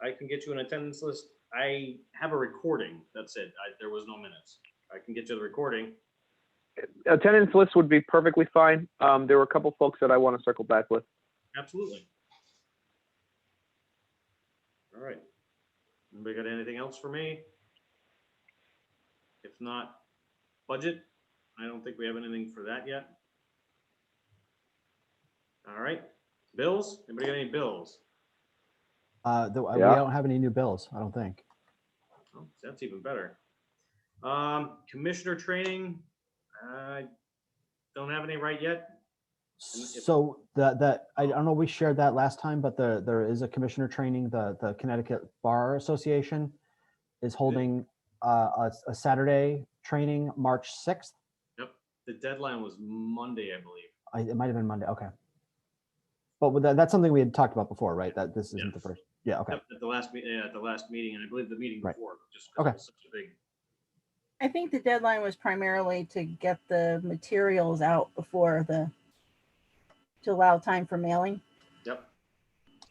[SPEAKER 1] I can get you an attendance list. I have a recording. That's it. There was no minutes. I can get you the recording.
[SPEAKER 2] Attendance list would be perfectly fine. There were a couple folks that I want to circle back with.
[SPEAKER 1] Absolutely. All right. Anybody got anything else for me? If not, budget. I don't think we have anything for that yet. All right, bills. Anybody got any bills?
[SPEAKER 7] We
[SPEAKER 2] Yeah.
[SPEAKER 7] don't have any new bills, I don't think.
[SPEAKER 1] Oh, that's even better. Commissioner training. I don't have any right yet.
[SPEAKER 7] So I don't know, we shared that last time, but there is a commissioner training. The Connecticut Bar Association is holding a Saturday training, March 6th.
[SPEAKER 1] Yep, the deadline was Monday, I believe.
[SPEAKER 7] It might have been Monday. Okay. But that's something we had talked about before, right? That this isn't
[SPEAKER 1] Yes.
[SPEAKER 7] the first. Yeah. Okay.
[SPEAKER 1] Yep, at the last meeting, and I believe the meeting
[SPEAKER 7] Right.
[SPEAKER 1] before, just 'cause it
[SPEAKER 7] Okay.
[SPEAKER 1] was such a big.
[SPEAKER 15] I think the deadline was primarily to get the materials out before to allow time for mailing.
[SPEAKER 1] Yep.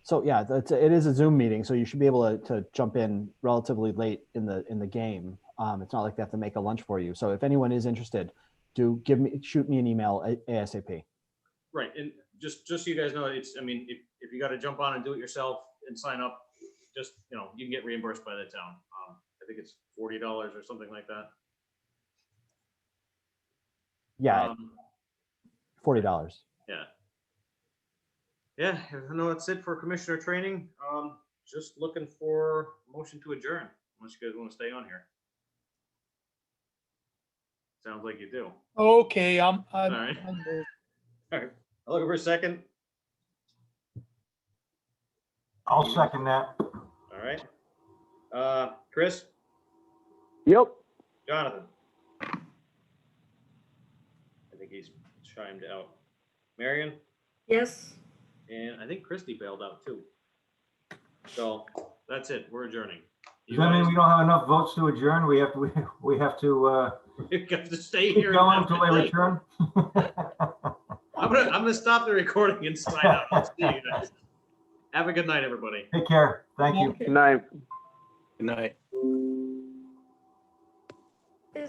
[SPEAKER 7] So yeah, it is a Zoom meeting, so you should be able to jump in relatively late in the game. It's not like they have to make a lunch for you. So if anyone is interested, shoot me an email ASAP.
[SPEAKER 1] Right, and just so you guys know, I mean, if you got to jump on and do it yourself and sign up, just, you can get reimbursed by the town. I think it's $40 or something like that.
[SPEAKER 7] Yeah, $40.
[SPEAKER 1] Yeah. Yeah, I know that's it for commissioner training. Just looking for motion to adjourn, unless you guys want to stay on here. Sounds like you do.
[SPEAKER 6] Okay,
[SPEAKER 1] All right. All right, I'll look for a second.
[SPEAKER 3] I'll second that.
[SPEAKER 1] All right. Chris,
[SPEAKER 2] Yep.
[SPEAKER 1] Jonathan. I think he's chimed out. Marion,
[SPEAKER 4] Yes.
[SPEAKER 1] and I think Christie bailed out too. So that's it. We're adjourning.
[SPEAKER 3] Does that mean we don't have enough votes to adjourn? We have to, we have to,
[SPEAKER 1] You have to stay
[SPEAKER 3] keep
[SPEAKER 1] here.
[SPEAKER 3] going
[SPEAKER 1] and
[SPEAKER 3] until they return?
[SPEAKER 1] I'm gonna stop the recording and sign out. I'll see you guys. Have a good night, everybody.
[SPEAKER 3] Take care. Thank you.
[SPEAKER 2] Good night.
[SPEAKER 9] Good night.